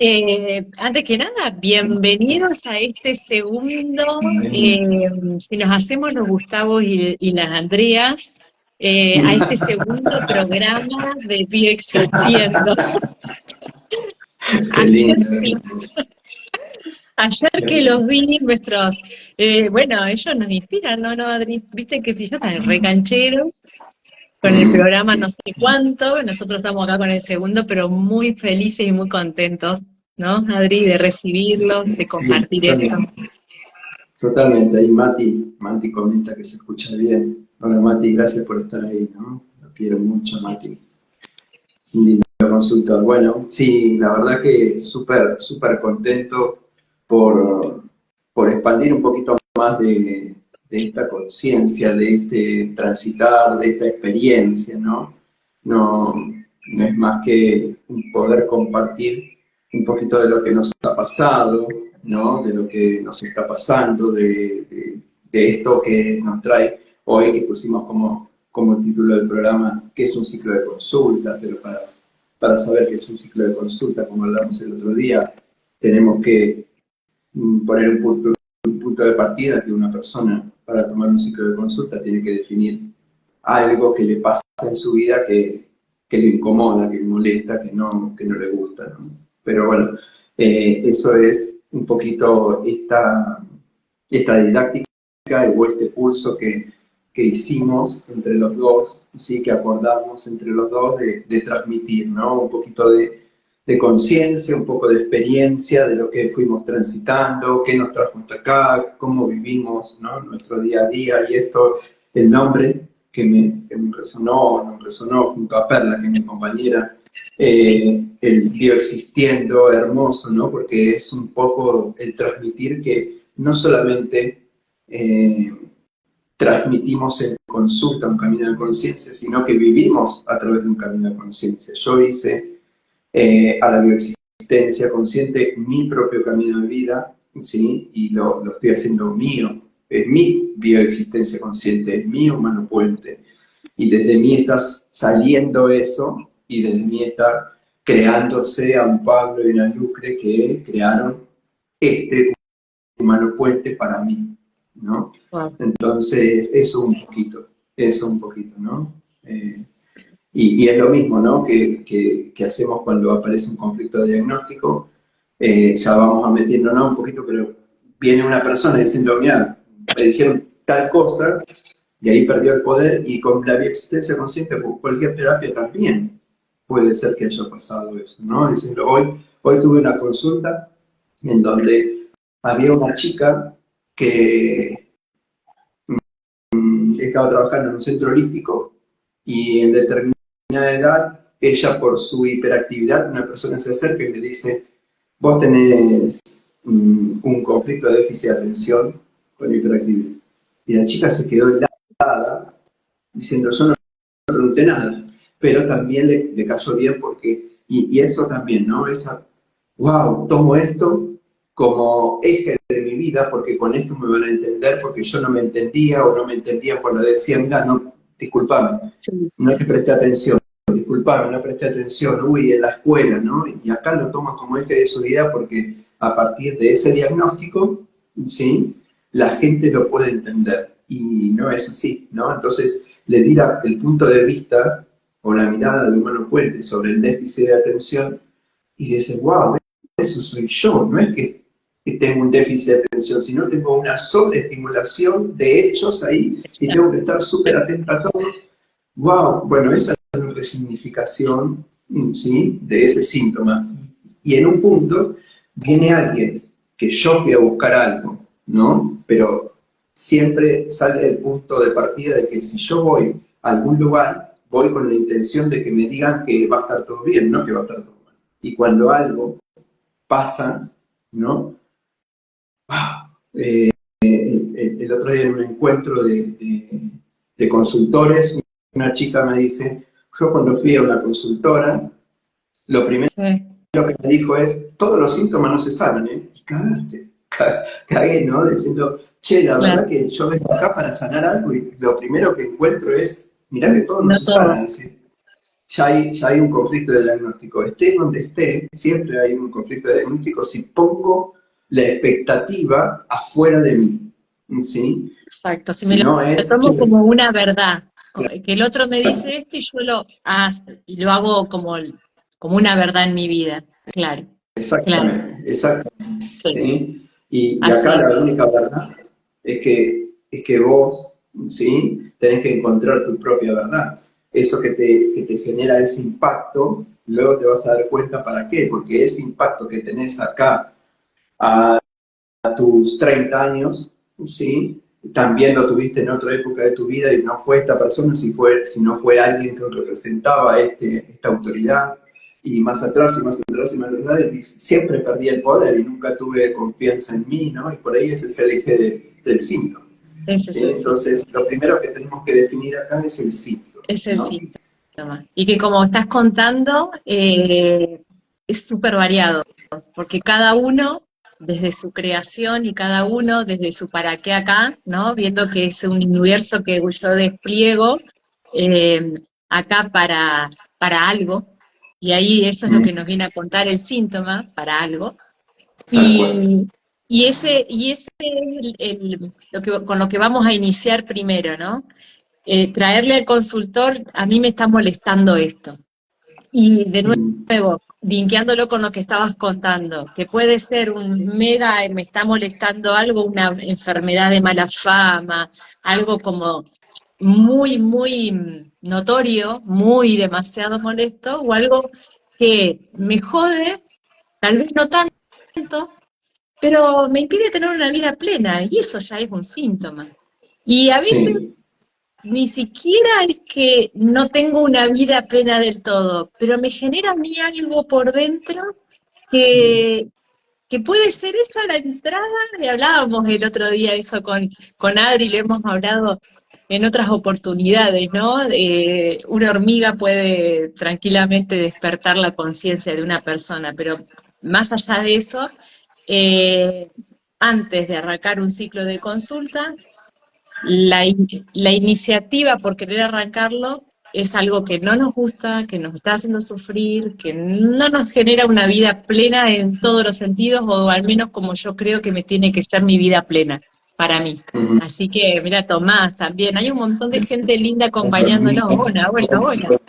Antes que nada, bienvenidos a este segundo, si nos hacemos los Gustavos y las Andreas, a este segundo programa de Bioexistiendo. Qué Ayer, lindo. ayer que los vi, bueno, ellos nos inspiran, ¿no, Adri? Viste que ellos están re cancheros, con el programa no sé cuánto, nosotros estamos acá con el segundo, pero muy felices y muy contentos, ¿no, Adri, de recibirlos, de Sí, compartir esto? totalmente. Totalmente. Ahí Mati comenta que se escucha bien. Hola Mati, gracias por estar ahí, ¿no? Lo quiero mucho, Mati. Linda consulta. Bueno, sí, la verdad que súper contento por, por expandir un poquito más de esta conciencia, de este transitar, de esta experiencia, ¿no? No es más que un poder compartir un poquito de lo que nos ha pasado, ¿no? De lo que nos está pasando, de esto que nos trae hoy, que pusimos como título del programa, que es un ciclo de consulta, pero para saber que es un ciclo de consulta, como hablamos el otro día, tenemos que poner un punto de partida que una persona para tomar un ciclo de consulta tiene que definir algo que le pasa en su vida que le incomoda, que le molesta, que no le gusta, ¿no? Pero bueno, eso es un poquito esta didáctica o este pulso que hicimos entre los dos, ¿sí? Que acordamos entre los dos de transmitir, ¿no? Un poquito de conciencia, un poco de experiencia de lo que fuimos transitando, qué nos trajo hasta acá, cómo vivimos, ¿no? Nuestro día a día, y esto, el nombre que me resonó junto a Perla, que es mi compañera, Sí. el bioexistiendo hermoso, ¿no? Porque es un poco el transmitir que no solamente eh, transmitimos en consulta un camino de conciencia, sino que vivimos a través de un camino de conciencia. Yo hice a la bioexistencia consciente mi propio camino de vida, ¿sí? Y lo estoy haciendo mío, es mi bioexistencia consciente, es mi humano puente. Y desde mí está saliendo eso, y desde mí está creándose a un Pablo y una Lucre que crearon este humano puente para mí, ¿no? Wow. Entonces, eso un poquito, ¿no? Y es lo mismo, ¿no? Que hacemos cuando aparece un conflicto de diagnóstico, ya vamos a metiéndonos un poquito, pero viene una persona diciendo, mira, me dijeron tal cosa, y ahí perdió el poder, y con la bioexistencia consciente, pues cualquier terapia también puede ser que haya pasado eso, ¿no? Diciendo, hoy tuve una consulta en donde había una chica que estaba trabajando en un centro holístico y en determinada edad, ella por su hiperactividad, una persona se acerca y le dice, vos tenés un conflicto de déficit de atención con hiperactividad. Y la chica se quedó helada diciendo, yo no pregunté nada, pero también le cayó bien porque, y eso también, ¿no? Esa, wow, tomo esto como eje de mi vida porque con esto me van a entender porque yo no me entendía o no me entendían cuando decía, mira, no, discúlpame, Sí. no te presté atención, disculpame, no presté atención, uy, en la escuela, ¿no? Y acá lo tomas como eje de su vida porque a partir de ese diagnóstico, ¿sí? La gente lo puede entender y no es así, ¿no? Entonces, le di el punto de vista o la mirada del humano puente sobre el déficit de atención y dice, wow, eso soy yo, no es que tengo un déficit de atención, sino tengo una sobreestimulación de hechos ahí y tengo que Exacto. estar súper atenta a todo. Wow, bueno, esa es una resignificación, ¿sí? De ese síntoma. Y en un punto viene alguien que yo fui a buscar algo, ¿no? Pero siempre sale el punto de partida de que si yo voy a algún lugar, voy con la intención de que me digan que va a estar todo bien, no que va a estar todo mal. Y cuando algo pasa, ¿no? Eh, el otro día en un encuentro de consultores, una chica me dice, yo cuando fui a una consultora, lo primero Sí. que me dijo es, todos los síntomas no se sanan, ¿eh? Y cagaste, cagué, ¿no? Diciendo, che, la Claro. verdad que yo vengo acá para sanar algo y lo primero que encuentro es, mirá que todo no No se todo. sana, dice. ya hay un conflicto de diagnóstico. Esté donde esté, siempre hay un conflicto de diagnóstico si pongo la expectativa afuera de mí, ¿sí? Exacto, si me Si no lo es, tomo che, como una verdad, que el otro me dice esto y yo lo hago como una verdad en mi vida. Claro, claro, exactamente, sí, ¿sí? Y acá así la es. única verdad es que vos, ¿sí? Tenés que encontrar tu propia verdad. Eso que te genera ese impacto, luego te vas a dar cuenta para qué, porque ese impacto que tenés acá a tus 30 años, ¿sí? También lo tuviste en otra época de tu vida y no fue esta persona, si no fue alguien que representaba esta autoridad. Y más atrás y más atrás y más atrás, y siempre perdí el poder y nunca tuve confianza en mí, ¿no? Y por ahí ese es el eje del síntoma. Ese es el Entonces, lo primero que tenemos que definir acá es el síntoma, Es el ¿no? síntoma. Y que como estás contando, es súper variado, porque cada uno desde su creación y cada uno desde su para qué acá, ¿no? Viendo que es un universo que yo despliego eh, acá para algo, y ahí eso es lo que nos viene a contar el síntoma, para algo. Tal cual. Y ese es con lo que vamos a iniciar primero, ¿no? Traerle al consultor, a mí me está molestando esto. Y de nuevo, linkeándolo con lo que estabas contando, que puede ser me está molestando algo, una enfermedad de mala fama, algo como muy, muy notorio, muy demasiado molesto, o algo que me jode, tal vez no tanto, pero me impide tener una vida plena, y eso ya es un síntoma. Y a veces Sí, ni siquiera es que no tengo una vida plena del todo, pero me genera a mí algo por dentro que, que puede ser esa la entrada, y hablábamos el otro día eso con Adri, lo hemos hablado en otras oportunidades, ¿no? Una hormiga puede tranquilamente despertar la conciencia de una persona, pero más allá de eso, eh, antes de arrancar un ciclo de consulta, la iniciativa por querer arrancarlo es algo que no nos gusta, que nos está haciendo sufrir, que no nos genera una vida plena en todos los sentidos, o al menos como yo creo que me tiene que ser mi vida plena, para mí. ujú. Así que, mira, Tomás, también hay un montón de gente linda acompañándonos. Hola, hola, hola.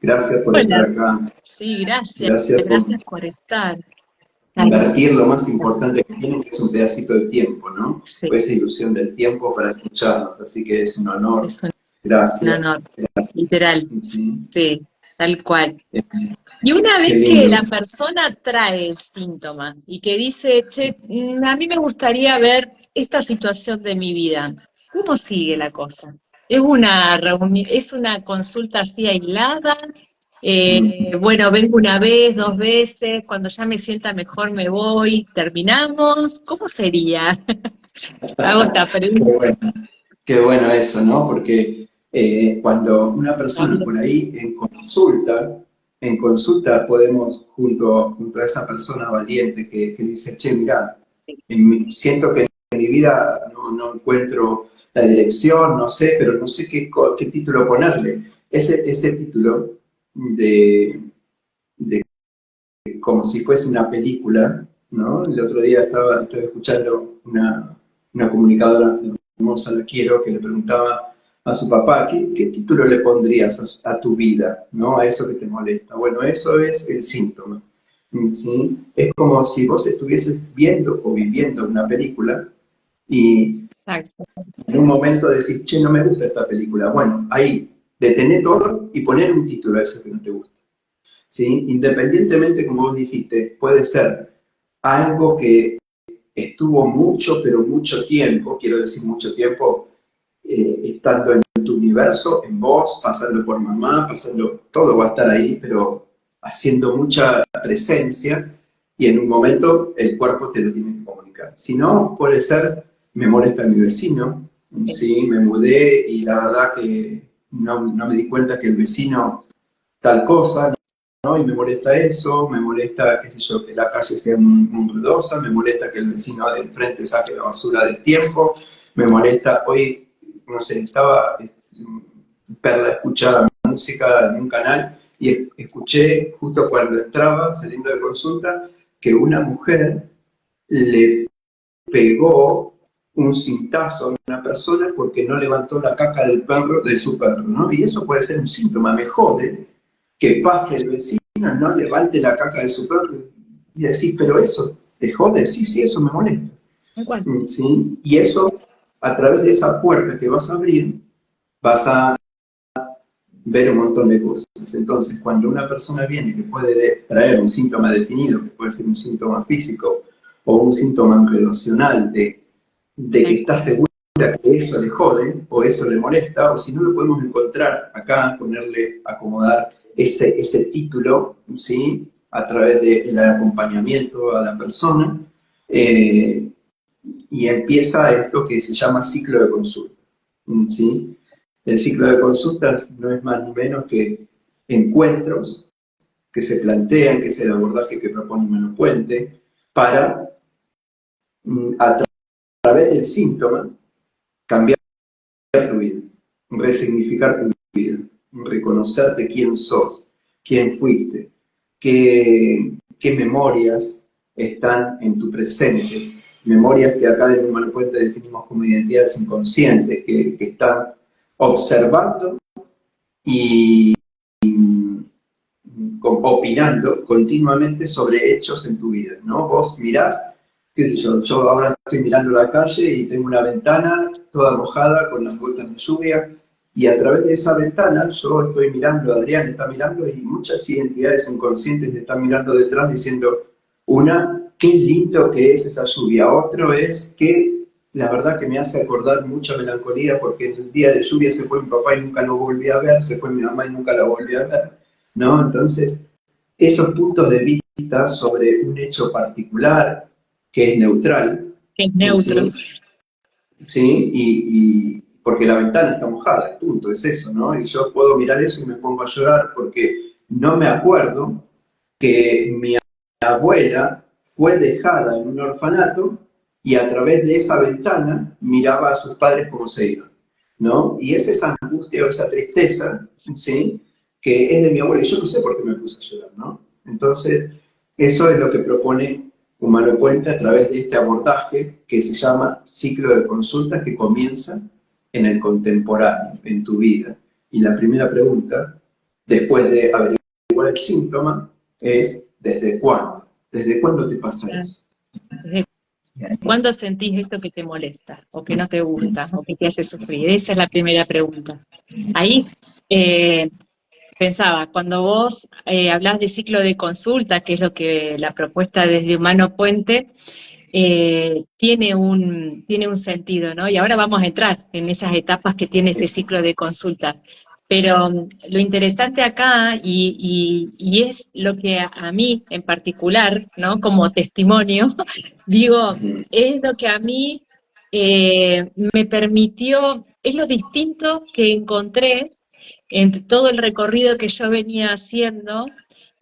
Gracias por estar Hola. acá. Sí, gracias. Gracias por Gracias por estar. Tal invertir lo más cual. importante que tienen, que es un pedacito de tiempo, ¿no? Sí, O esa ilusión del tiempo para escucharnos. Así que es un honor. es un Gracias. honor, literal. Sí. Sí, tal cual. Y una Qué vez que lindo. la persona trae el síntoma y que dice, che, a mí me gustaría ver esta situación de mi vida, ¿cómo sigue la cosa? ¿Es una consulta así aislada? Bueno, vengo una vez, dos veces, cuando ya me sienta mejor me voy, terminamos. ¿Cómo sería? Hago esta Qué pregunta. bueno. Qué bueno eso, ¿no? Porque cuando una persona por ahí en consulta podemos, junto a esa persona valiente que dice, che, mira, siento que en mi vida no encuentro la dirección, no sé, pero no sé qué título ponerle. Ese título de, de como si fuese una película, ¿no? El otro día estaba escuchando una comunicadora hermosa, la quiero, que le preguntaba a su papá, ¿qué título le pondrías a tu vida, ¿no? A eso que te molesta. Bueno, eso es el síntoma, ¿sí? Es como si vos estuvieses viendo o viviendo una película y Exacto. en un momento decís, che, no me gusta esta película. Bueno, ahí, detener todo y poner un título a eso que no te gusta. ¿Sí? Independientemente, como vos dijiste, puede ser algo que estuvo mucho, pero mucho tiempo, quiero decir mucho tiempo, estando en tu universo, en vos, pasando por mamá, pasando, todo va a estar ahí, pero haciendo mucha presencia y en un momento el cuerpo te lo tiene que comunicar. Si no, puede ser, me molesta mi vecino, ¿sí? Me mudé y la verdad que no me di cuenta que el vecino tal cosa, ¿no? Y me molesta eso, me molesta, qué sé yo, que la calle sea muy ruidosa, me molesta que el vecino de enfrente saque la basura del tiempo, me molesta, hoy, no sé, estaba Perla escuchaba música en un canal y escuché justo cuando entraba, saliendo de consulta, que una mujer le pegó un cintazo a una persona porque no levantó la caca del perro, de su perro, ¿no? Y eso puede ser un síntoma. Me jode que pase el vecino, no levante la caca de su perro y decís, pero eso, ¿te jode? Sí, sí, eso me molesta. Igual. ¿Sí? Y eso, a través de esa puerta que vas a abrir, vas a ver un montón de cosas. Entonces, cuando una persona viene que puede traer un síntoma definido, que puede ser un síntoma físico o un síntoma relacional de que está segura que eso le jode o eso le molesta, o si no lo podemos encontrar acá, ponerle, acomodar ese título, ¿sí? A través del acompañamiento a la persona, y empieza esto que se llama ciclo de consulta, ¿sí? El ciclo de consultas no es más ni menos que encuentros que se plantean, que es el abordaje que propone Humano Puente, para, a través del síntoma, cambiar tu vida, resignificar tu vida, reconocerte quién sos, quién fuiste, qué memorias están en tu presente, memorias que acá en Humano Puente definimos como identidades inconscientes, que están observando y opinando continuamente sobre hechos en tu vida, ¿no? Vos mirás, qué sé yo ahora estoy mirando la calle y tengo una ventana toda mojada con las gotas de lluvia, y a través de esa ventana yo estoy mirando, Adrián está mirando, y muchas identidades inconscientes están mirando detrás diciendo, una, qué lindo que es esa lluvia, otro es que la verdad que me hace acordar mucha melancolía porque en el día de lluvia se fue mi papá y nunca lo volví a ver, se fue mi mamá y nunca la volví a ver, ¿no? Entonces, esos puntos de vista sobre un hecho particular que es neutral, Es neutro. ¿sí? ¿Sí? Y porque la ventana está mojada, el punto es eso, ¿no? Y yo puedo mirar eso y me pongo a llorar porque no me acuerdo que mi abuela fue dejada en un orfanato y a través de esa ventana miraba a sus padres como se iban, ¿no? Y es esa angustia o esa tristeza, ¿sí? Que es de mi abuela y yo no sé por qué me puse a llorar, ¿no? Entonces, eso es lo que propone Humano Puente a través de este abordaje que se llama ciclo de consultas que comienza en el contemporáneo, en tu vida. Y la primera pregunta, después de averiguar el síntoma, es ¿desde cuándo? ¿Desde cuándo te pasa eso? ¿Desde cuándo sentís esto que te molesta, o que no te gusta, o que te hace sufrir? Esa es la primera pregunta. Ahí pensaba, cuando vos hablás de ciclo de consulta, que es lo que la propuesta desde Humano Puente, tiene un sentido, ¿no? Y ahora vamos a entrar en esas etapas que tiene este ciclo de consulta. Pero lo interesante acá, y es lo que a mí en particular, ¿no? Como testimonio, digo, es lo que a mí me permitió, es lo distinto que encontré en todo el recorrido que yo venía haciendo,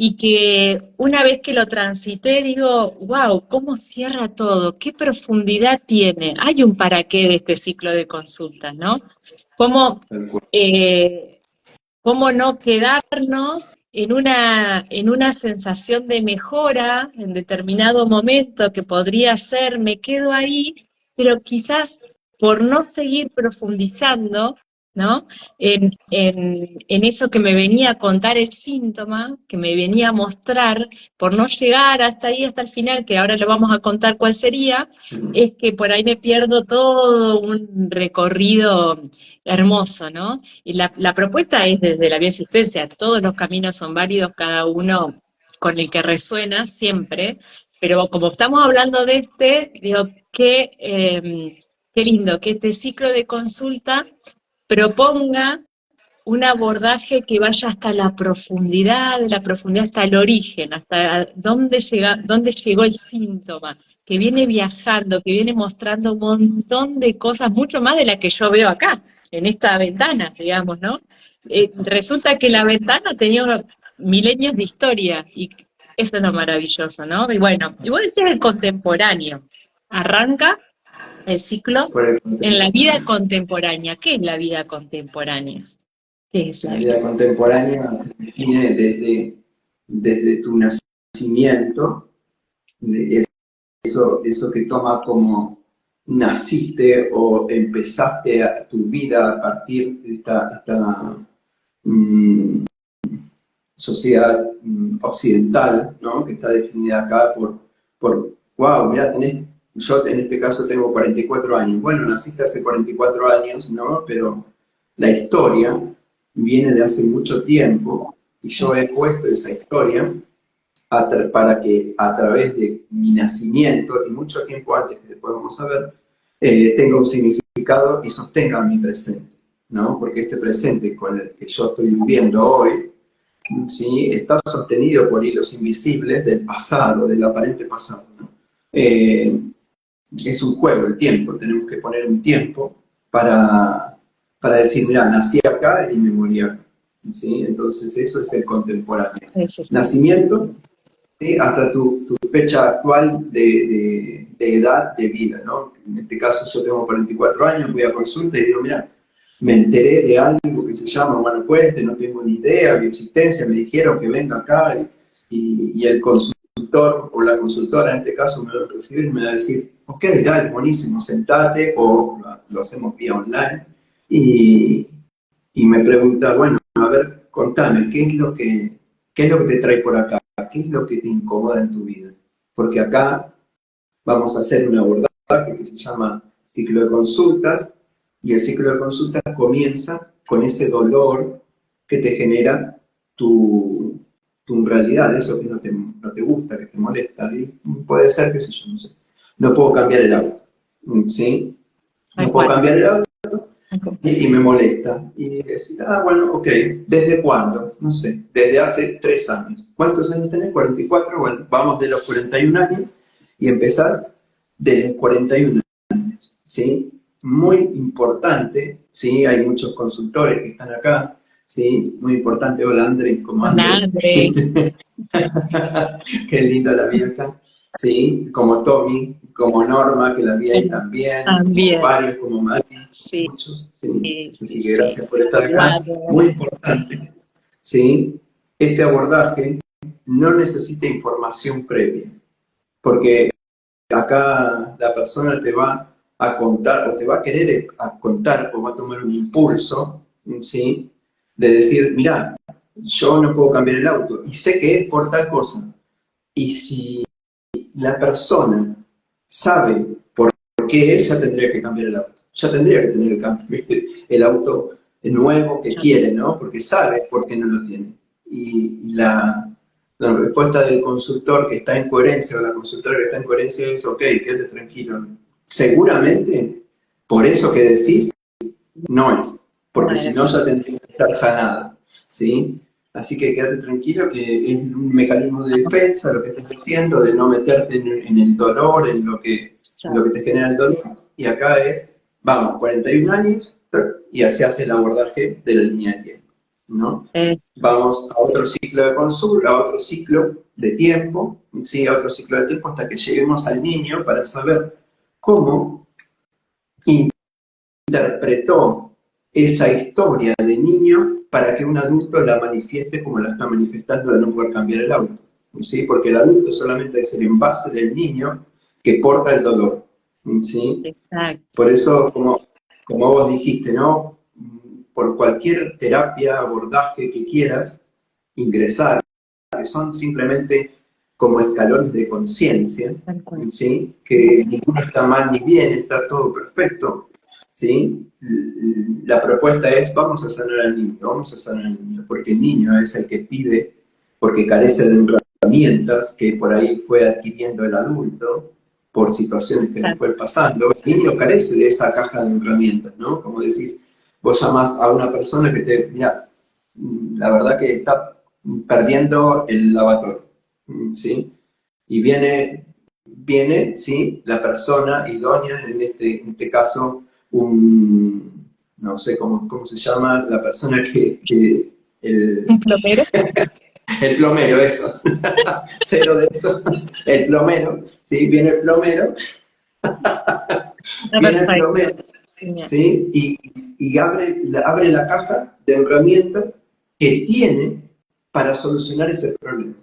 y que una vez que lo transité digo, wow, cómo cierra todo, qué profundidad tiene. Hay un para qué de este ciclo de consultas, ¿no? Cómo, eh, cómo no quedarnos en una sensación de mejora en determinado momento que podría ser, me quedo ahí, pero quizás por no seguir profundizando, ¿no? En eso que me venía a contar el síntoma, que me venía a mostrar, por no llegar hasta ahí, hasta el final, que ahora le vamos a contar cuál sería, es que por ahí me pierdo todo un recorrido hermoso, ¿no? Y la propuesta es desde la bioexistencia, todos los caminos son válidos, cada uno con el que resuena siempre, pero como estamos hablando de este, digo, qué lindo que este ciclo de consulta proponga un abordaje que vaya hasta la profundidad hasta el origen, hasta dónde llegó el síntoma, que viene viajando, que viene mostrando un montón de cosas, mucho más de las que yo veo acá, en esta ventana, digamos, ¿no? Resulta que la ventana tenía milenios de historia, y eso es lo maravilloso, ¿no? Y bueno, y vos decís el contemporáneo, arranca el ciclo en la vida contemporánea. ¿Qué es la vida contemporánea? ¿Qué es La la vida vida? contemporánea se define desde tu nacimiento, eso que toma como naciste o empezaste tu vida a partir de esta mm, sociedad occidental, ¿no? Que está definida acá wow, mira, yo en este caso tengo 44 años. Bueno, naciste hace 44 años, ¿no? Pero la historia viene de hace mucho tiempo y yo he puesto esa historia para que a través de mi nacimiento y mucho tiempo antes que después vamos a ver, tenga un significado y sostenga mi presente, ¿no? Porque este presente con el que yo estoy viviendo hoy, ¿sí? Está sostenido por hilos invisibles del pasado, del aparente pasado, ¿no? Es un juego el tiempo, tenemos que poner un tiempo para decir, mira, nací acá y me morí acá, ¿sí? Entonces eso es el contemporáneo. Eso sí. Nacimiento, ¿sí? Hasta tu fecha actual de edad de vida, ¿no? En este caso yo tengo 44 años, voy a consulta y digo, mira, me enteré de algo que se llama humano puente, no tengo ni idea, bioexistencia, me dijeron que venga acá y el consultor o la consultora en este caso me va a recibir y me va a decir, ok, dale, buenísimo, sentate o lo hacemos vía online y me pregunta, bueno, a ver, contame, qué es lo que te trae por acá? ¿Qué es lo que te incomoda en tu vida? Porque acá vamos a hacer un abordaje que se llama ciclo de consultas, y el ciclo de consultas comienza con ese dolor que te genera tu realidad, eso que no te gusta, que te molesta. Y puede ser, qué sé yo, no sé. No puedo cambiar el auto, ¿sí? No puedo cambiar el auto y me molesta. Y decir, bueno, ok, ¿desde cuándo? No sé, desde hace 3 años. ¿Cuántos años tenés? 44. Bueno, vamos de los 41 años y empezás de los 41 años, ¿sí? Muy importante, ¿sí? Hay muchos consultores que están acá, ¿sí? Muy importante. Hola, André, ¿cómo Hola, andas? André. Qué linda la vi acá. Sí, como Tommy, como Norma, que la vi ahí también, como También. varios, como Mati, Sí, muchos, sí. sí, Así que gracias por estar acá. Eduardo. Muy importante, ¿sí? Este abordaje no necesita información previa, porque acá la persona te va a contar, o te va a querer contar, o va a tomar un impulso, ¿sí? De decir, mira, yo no puedo cambiar el auto, y sé que es por tal cosa. Y si la persona sabe por qué es, ya tendría que cambiar el auto. Ya tendría que tener el auto nuevo que quiere, ¿no? Porque sabe por qué no lo tiene. Y la respuesta del consultor que está en coherencia o la consultora que está en coherencia es, ok, quédate tranquilo. Seguramente, por eso que decís, no es. Porque si no, ya tendría que estar sanada, ¿sí? Así que quédate tranquilo que es un mecanismo de defensa lo que estás haciendo, de no meterte en el dolor, en lo que te genera el dolor. Y acá es, vamos, 41 años y se hace el abordaje de la línea de tiempo, ¿no? Vamos a otro ciclo de consulta, a otro ciclo de tiempo, ¿sí? A otro ciclo de tiempo hasta que lleguemos al niño para saber cómo interpretó esa historia de niño para que un adulto la manifieste como la está manifestando de no poder cambiar el auto, ¿sí? Porque el adulto solamente es el envase del niño que porta el dolor, ¿sí? Exacto. Por eso, como vos dijiste, ¿no? Por cualquier terapia, abordaje que quieras ingresar, que son simplemente como escalones de conciencia, ¿sí? Que ninguno está mal ni bien, está todo perfecto, ¿sí? La propuesta es, vamos a sanar al niño, porque el niño es el que pide, porque carece de herramientas que por ahí fue adquiriendo el adulto, por situaciones que le fue pasando. El niño carece de esa caja de herramientas, ¿no? Como decís, vos llamás a una persona que mira, la verdad que está perdiendo el lavatorio, ¿sí? Y viene, ¿sí? La persona idónea, en este caso, no sé cómo se llama, la persona ¿Un plomero? El plomero, eso. Cero de eso. El plomero, ¿sí? Viene el plomero. Viene el plomero, Genial. ¿sí? Y abre la caja de herramientas que tiene para solucionar ese problema,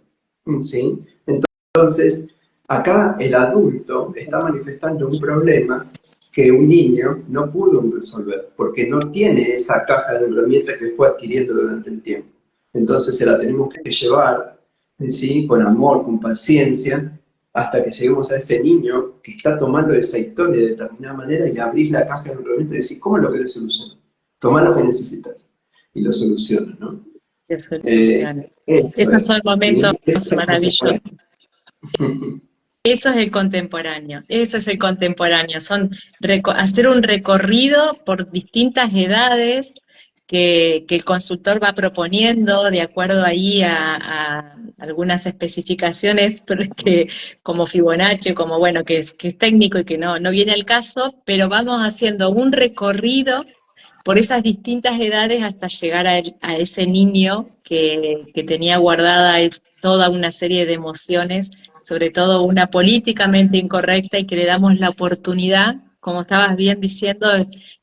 ¿sí? Entonces, acá el adulto está manifestando un problema que un niño no pudo resolver, porque no tiene esa caja de herramientas que fue adquiriendo durante el tiempo. Entonces se la tenemos que llevar, ¿sí? Con amor, con paciencia, hasta que lleguemos a ese niño que está tomando esa historia de determinada manera y le abrís la caja de herramientas y decís, ¿cómo lo querés solucionar? Tomá lo que necesitas y lo soluciona, ¿no? Que solucione. Eso Esos es, son momentos ¿sí? Eso es maravillosos. contemporáneo. Eso es el contemporáneo, eso es el contemporáneo, son hacer un recorrido por distintas edades que el consultor va proponiendo de acuerdo ahí a algunas especificaciones que, como Fibonacci, como bueno, que es técnico y que no viene al caso, pero vamos haciendo un recorrido por esas distintas edades hasta llegar a ese niño que tenía guardada ahí toda una serie de emociones, sobre todo una políticamente incorrecta, y que le damos la oportunidad, como estabas bien diciendo,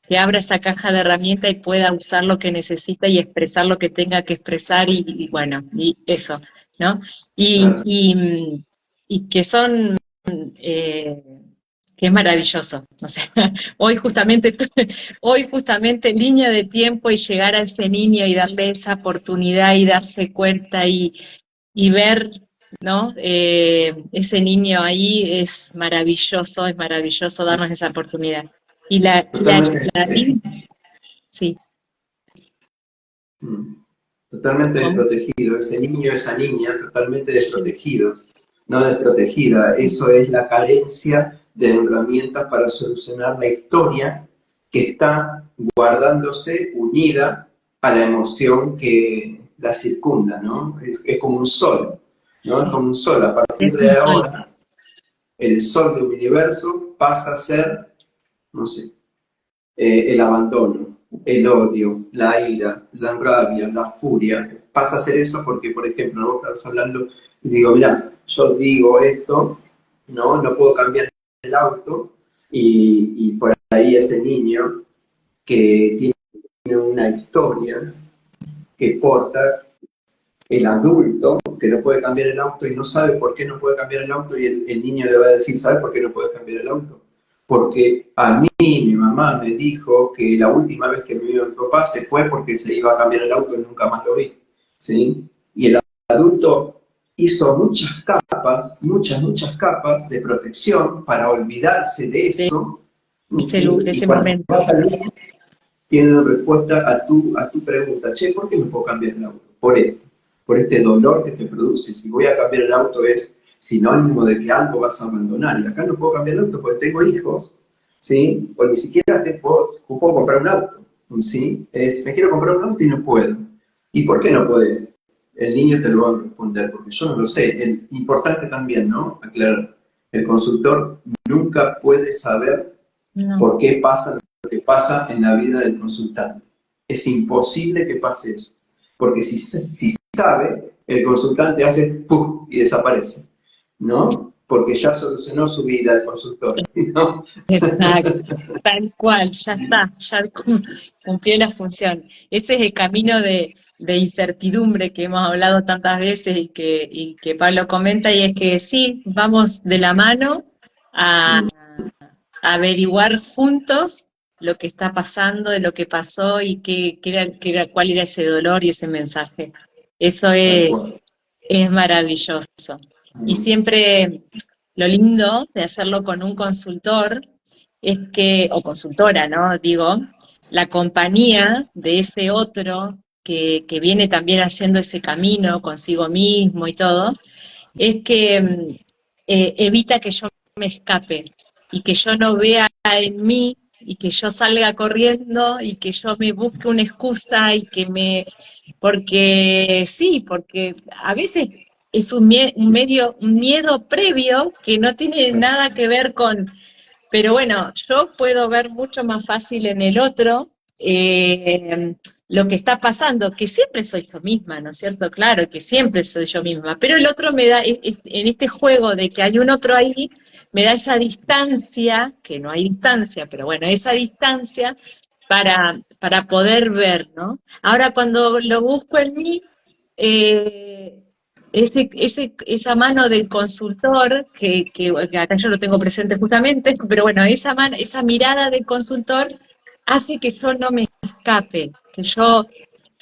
que abra esa caja de herramientas y pueda usar lo que necesita y expresar lo que tenga que expresar y bueno, y eso, ¿no? Y, Claro. y, y que son... eh, que es maravilloso, o sea, hoy justamente, hoy justamente línea de tiempo y llegar a ese niño y darle esa oportunidad y darse cuenta y ver, ¿no? Ese niño ahí es maravilloso darnos esa oportunidad. Y Totalmente, sí, mm, totalmente ¿cómo? desprotegido. Ese niño, esa niña, totalmente desprotegido, no desprotegida. Eso es la carencia de herramientas para solucionar la historia que está guardándose unida a la emoción que la circunda, ¿no? Es como un sol, ¿no? Es Sí, como un sol. A es partir de un sol. ahora, el sol del universo pasa a ser, no sé, el abandono, el odio, la ira, la rabia, la furia. Pasa a ser eso porque, por ejemplo, vos estás hablando y digo, mira, yo digo esto, no puedo cambiar el auto y por ahí ese niño que tiene una historia que porta el adulto que no puede cambiar el auto y no sabe por qué no puede cambiar el auto y el niño le va a decir, ¿sabes por qué no puedes cambiar el auto? Porque a mí mi mamá me dijo que la última vez que me vio mi papá se fue porque se iba a cambiar el auto y nunca más lo vi, ¿sí? Y el adulto hizo muchas capas de protección para olvidarse de De eso, de ¿sí? Y ese cuando momento. va a salir tiene una respuesta a tu pregunta, che, ¿por qué no puedo cambiar el auto? Por este dolor que te produce. Si voy a cambiar el auto es sinónimo de que algo vas a abandonar. Y acá no puedo cambiar el auto porque tengo hijos, ¿sí? O ni siquiera puedo comprar un auto, ¿sí? Me quiero comprar un auto y no puedo. ¿Y por qué no puedes? El niño te lo va a responder, porque yo no lo sé. Importante también, ¿no? Aclarar. El consultor nunca puede saber No, por qué pasa lo que pasa en la vida del consultante. Es imposible que pase eso, porque si sabe, el consultante hace ¡pum! Y desaparece, ¿no? Porque ya solucionó su vida el consultor, ¿no? exacto, tal cual, ya está, ya cumplió la función. Ese es el camino de incertidumbre que hemos hablado tantas veces y que Pablo comenta, y es que sí, vamos de la mano a averiguar juntos lo que está pasando, de lo que pasó y cuál era ese dolor y ese mensaje. Eso Tal cual. es maravilloso. Y siempre lo lindo de hacerlo con un consultor es que, o consultora, ¿no? Digo, la compañía de ese otro que viene también haciendo ese camino consigo mismo y todo, es que evita que yo me escape y que yo no vea en mí y que yo salga corriendo y que yo me busque una excusa y que me... Porque sí, porque a veces es un miedo previo que no tiene nada que ver con... Pero bueno, yo puedo ver mucho más fácil en el otro lo que está pasando, que siempre soy yo misma, ¿no es cierto? Claro, que siempre soy yo misma, pero el otro me da, en este juego de que hay un otro ahí, me da esa distancia, que no hay distancia, pero bueno, esa distancia para poder ver, ¿no? Ahora cuando lo busco en mí, eh, esa mano del consultor, que acá yo lo tengo presente justamente, pero bueno, esa mirada del consultor hace que yo no me escape, que yo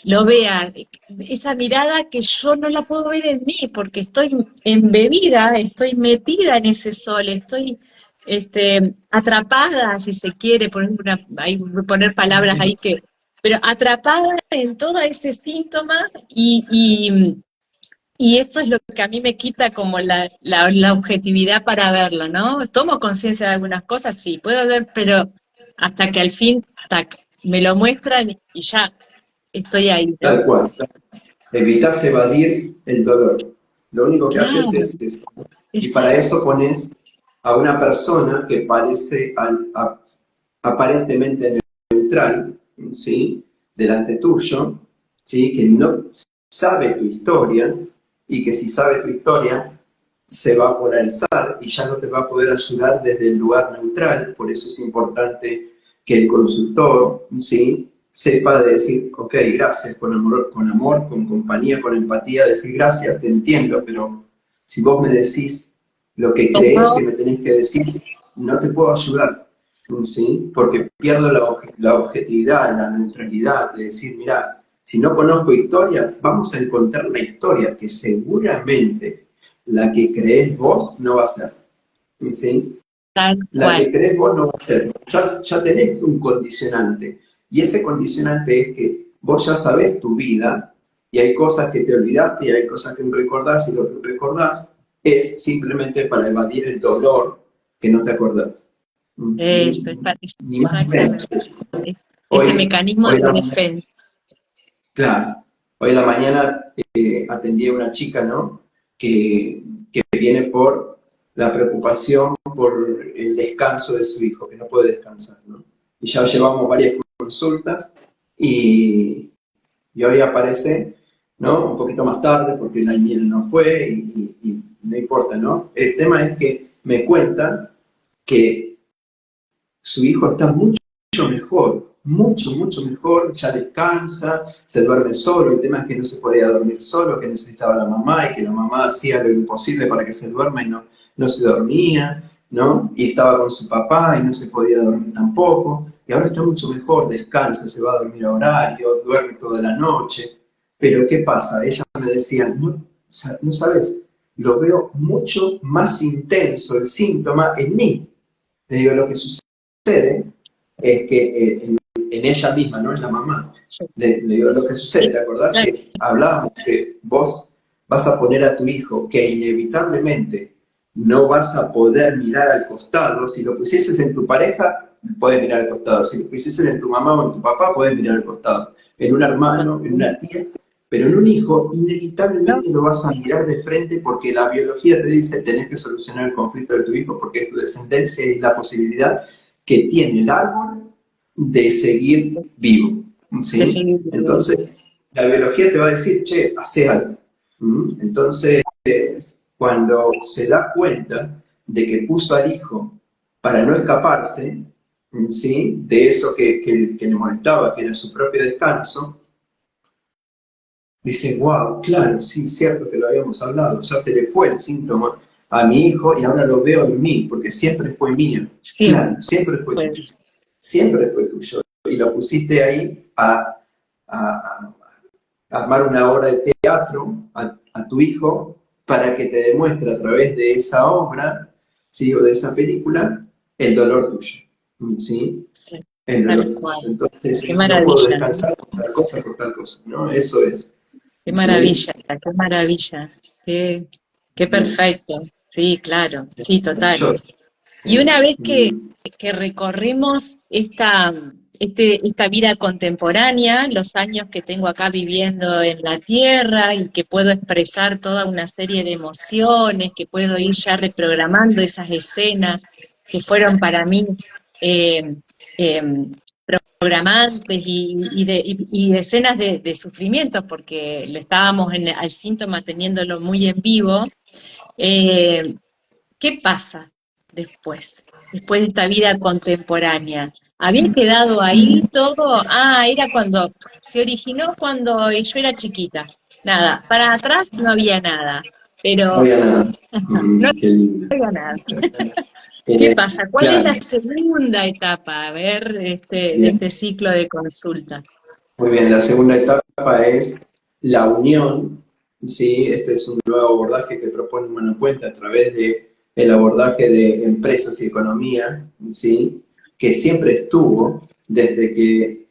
lo vea, esa mirada que yo no la puedo ver en mí, porque estoy embebida, estoy metida en ese sol, estoy atrapada, si se quiere, poner palabras ahí pero atrapada en todo ese síntoma y esto es lo que a mí me quita como la objetividad para verlo, ¿no? Tomo conciencia de algunas cosas, sí, puedo ver, pero hasta que al fin, tac, me lo muestran y ya estoy ahí, Tal ¿no? cual. Evitas evadir el dolor. Lo único que haces Claro, es esto. Y es, para eso pones a una persona que parece aparentemente neutral, ¿sí? Delante tuyo, ¿sí? Que no sabe tu historia y que si sabe tu historia se va a polarizar y ya no te va a poder ayudar desde el lugar neutral. Por eso es importante que el consultor, ¿sí? Sepa de decir, ok, gracias, con amor, con compañía, con empatía, decir gracias, te entiendo, pero si vos me decís lo que crees que todo, me tenés que decir, no te puedo ayudar, ¿sí? Porque pierdo la objetividad, la neutralidad, de decir, mira, si no conozco historias, vamos a encontrar la historia que seguramente la que crees vos no va a ser, ¿sí? tal La cual. que crees vos no va a ser. Ya tenés un condicionante. Y ese condicionante es que vos ya sabés tu vida y hay cosas que te olvidaste y hay cosas que no recordás y lo que recordás es simplemente para evadir el dolor que no te acordás. ¿Sí? Eso, Ni más ni menos. exactamente. Ese Hoy, mecanismo hoy, de la, defensa. claro, hoy en la mañana atendí a una chica, ¿no? Que viene por la preocupación por el descanso de su hijo, que no puede descansar, ¿no? Y ya llevamos varias consultas y, y hoy aparece, ¿no? Un poquito más tarde porque la niñera no fue y no importa, ¿no? El tema es que me cuentan que su hijo está mucho mejor, mucho mejor, ya descansa, se duerme solo, el tema es que no se podía dormir solo, que necesitaba la mamá y que la mamá hacía lo imposible para que se duerma y no se dormía, ¿no? Y estaba con su papá y no se podía dormir tampoco, y ahora está mucho mejor, descansa, se va a dormir a horario, duerme toda la noche, pero ¿qué pasa? Ella me decía, no sabes, lo veo mucho más intenso el síntoma en mí. Le digo, lo que sucede es que en ella misma, no en la mamá, le digo lo que sucede, ¿te acordás Claro, que hablábamos que vos vas a poner a tu hijo que inevitablemente no vas a poder mirar al costado? Si lo pusieses en tu pareja, puedes mirar al costado, si lo pusieses en tu mamá o en tu papá, puedes mirar al costado, en un hermano, en una tía, pero en un hijo ¿no? inevitablemente lo vas a mirar de frente porque la biología te dice tenés que solucionar el conflicto de tu hijo porque es tu descendencia y la posibilidad que tiene el árbol de seguir vivo, ¿sí? Definitivamente. Entonces, la biología te va a decir, che, hace algo. Entonces, cuando se da cuenta de que puso al hijo para no escaparse, ¿sí? De eso que le molestaba, que era su propio descanso, dice, wow, claro, sí, cierto que lo habíamos hablado, ya se le fue el síntoma a mi hijo y ahora lo veo en mí, porque siempre fue mío. Siempre, Claro, siempre fue tuyo. pues, Siempre fue tuyo. Y lo pusiste ahí a armar una obra de teatro a tu hijo para que te demuestre a través de esa obra, ¿sí? O de esa película, el dolor tuyo. ¿Sí? sí, El dolor tal tuyo. cual. Entonces, Qué no puedo maravilla, descansar por tal cosa, ¿no? Eso es. qué ¿Sí? maravilla, qué maravilla. Qué, qué Es perfecto. Sí, claro, sí, total. maravilloso. Y ¿Sí? una vez que recorrimos esta vida contemporánea, los años que tengo acá viviendo en la tierra y que puedo expresar toda una serie de emociones, que puedo ir ya reprogramando esas escenas que fueron para mí eh, eh, programantes y escenas de sufrimiento, porque lo estábamos al síntoma teniéndolo muy en vivo. eh, ¿Qué pasa? después de esta vida contemporánea? ¿Había quedado ahí todo? Ah, era cuando, se originó cuando yo era chiquita. Nada, para atrás no había nada, No pero había nada. no Qué lindo. había nada. ¿Qué Eh, pasa? ¿Cuál es la claro, segunda etapa? A ver, de bien. este ciclo de consulta. Muy bien, la segunda etapa es la unión, ¿sí? Este es un nuevo abordaje que propone Humano Puente a través de el abordaje de empresas y economía, ¿sí? Que siempre estuvo desde que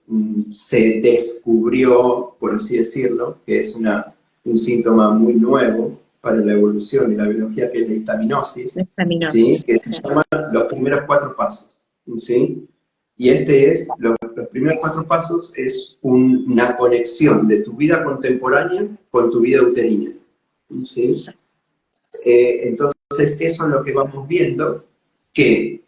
se descubrió, por así decirlo, que es un síntoma muy nuevo para la evolución y la biología, que es la histaminosis, ¿sí? Estaminasis. Que se Sí, llama los primeros 4 pasos, ¿sí? Y los primeros 4 pasos es una conexión de tu vida contemporánea con tu vida uterina, ¿sí? sí, Entonces, eso es lo que vamos viendo, que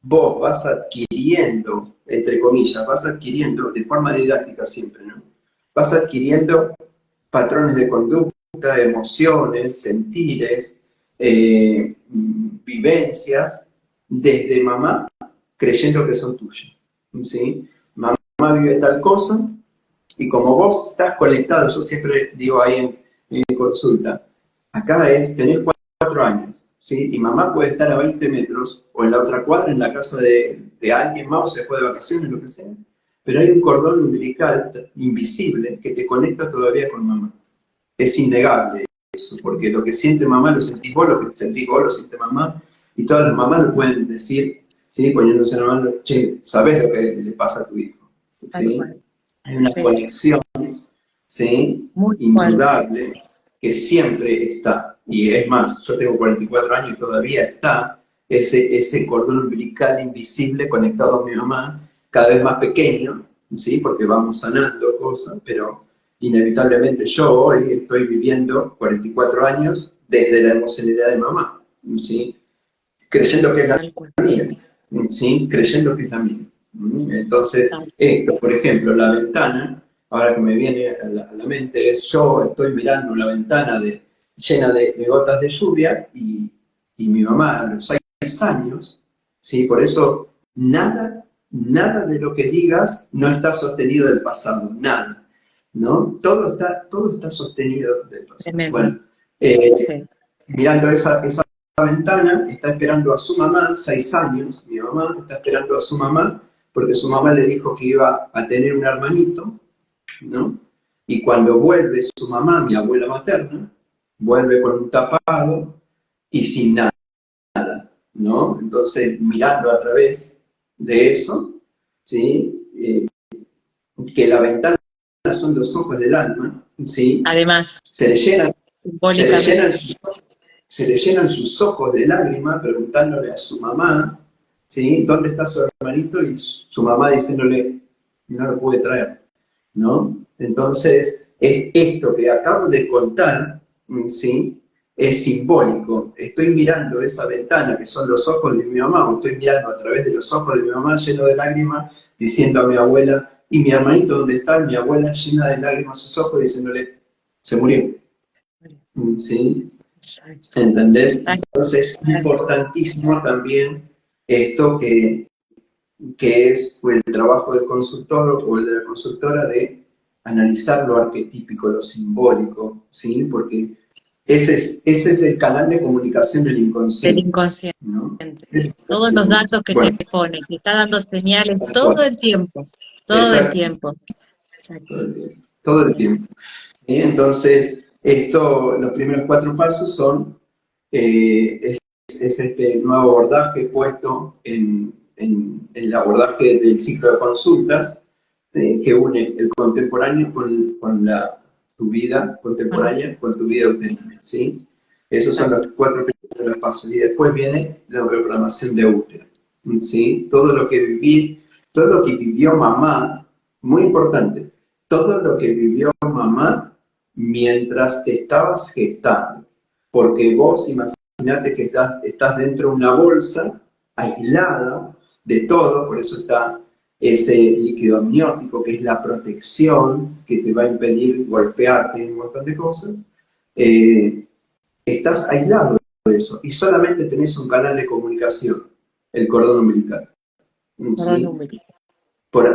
vos vas adquiriendo, entre comillas, vas adquiriendo, de forma didáctica siempre, ¿no? Vas adquiriendo patrones de conducta, emociones, sentires, vivencias, desde mamá, creyendo que son tuyas, ¿sí? Mamá vive tal cosa, y como vos estás conectado, yo siempre digo ahí en consulta, acá tenés 4 años, ¿sí? Y mamá puede estar a 20 metros, o en la otra cuadra, en la casa de alguien más, o se fue de vacaciones, lo que sea, pero hay un cordón umbilical invisible que te conecta todavía con mamá. Es innegable eso, porque lo que siente mamá lo sentís vos, lo que sentís vos lo siente mamá, y todas las mamás lo pueden decir, ¿sí? Poniéndose en la mano, che, sabés lo que le pasa a tu hijo, tal ¿sí? cual. Hay una Sí, conexión, ¿sí? muy fuerte. Indudable, que siempre está. Y es más, yo tengo 44 años y todavía está ese cordón umbilical invisible conectado a mi mamá, cada vez más pequeño, ¿sí? Porque vamos sanando cosas, pero inevitablemente yo hoy estoy viviendo 44 años desde la emocionalidad de mamá, ¿sí? Creyendo que es la Tal cual. mía, ¿sí? Creyendo que es la mía. Entonces, Tal, esto, por ejemplo, la ventana, ahora que me viene a la mente, es yo estoy mirando una ventana llena de gotas de lluvia y mi mamá a los 6 años, ¿sí? Por eso nada de lo que digas no está sostenido del pasado, nada, ¿no? Todo está sostenido del pasado. tremendo. Bueno, eh, Sí. mirando esa ventana, está esperando a su mamá, 6 años, mi mamá está esperando a su mamá, porque su mamá le dijo que iba a tener un hermanito, ¿no? Y cuando vuelve su mamá, mi abuela materna, vuelve con un tapado y sin nada, ¿no? Entonces, mirando a través de eso, ¿sí? Que la ventana son los ojos del alma, ¿sí? Además, Se le llenan, se le simbólicamente, llenan se le llenan sus ojos de lágrimas preguntándole a su mamá, ¿sí? ¿Dónde está su hermanito? Y su mamá diciéndole, no lo pude traer, ¿no? Entonces, esto que acabo de contar, ¿sí? Es simbólico. Estoy mirando esa ventana que son los ojos de mi mamá, o estoy mirando a través de los ojos de mi mamá lleno de lágrimas, diciendo a mi abuela, ¿y mi hermanito dónde está? Y mi abuela llena de lágrimas sus ojos, diciéndole, se murió, ¿sí? exacto, ¿Entendés? exacto, Entonces es importantísimo también esto que es el trabajo del consultor o el de la consultora de analizar lo arquetípico, lo simbólico, ¿sí? Porque ese es el canal de comunicación del del inconsciente, inconsciente. ¿no? Todos los datos que te Bueno, pone, que está dando señales tal todo cual. el tiempo, todo el Exacto, tiempo. todo Exacto. el tiempo. Todo el tiempo. ¿Sí? Entonces, los primeros 4 pasos son es este nuevo abordaje puesto en el abordaje del ciclo de consultas, que une el contemporáneo con tu vida Bueno, contemporánea, con tu vida uterina, ¿sí? Esos son los exacto. 4 primeros pasos. Y después viene la reprogramación de útero, ¿sí? Todo lo que vivió mamá, muy importante, todo lo que vivió mamá mientras te estabas gestando. Porque vos imagínate que estás dentro de una bolsa, aislada de todo, por eso está ese líquido amniótico, que es la protección que te va a impedir golpearte y un montón de cosas. Estás aislado de eso. Y solamente tenés un canal de comunicación, el cordón umbilical. ¿Sí? Por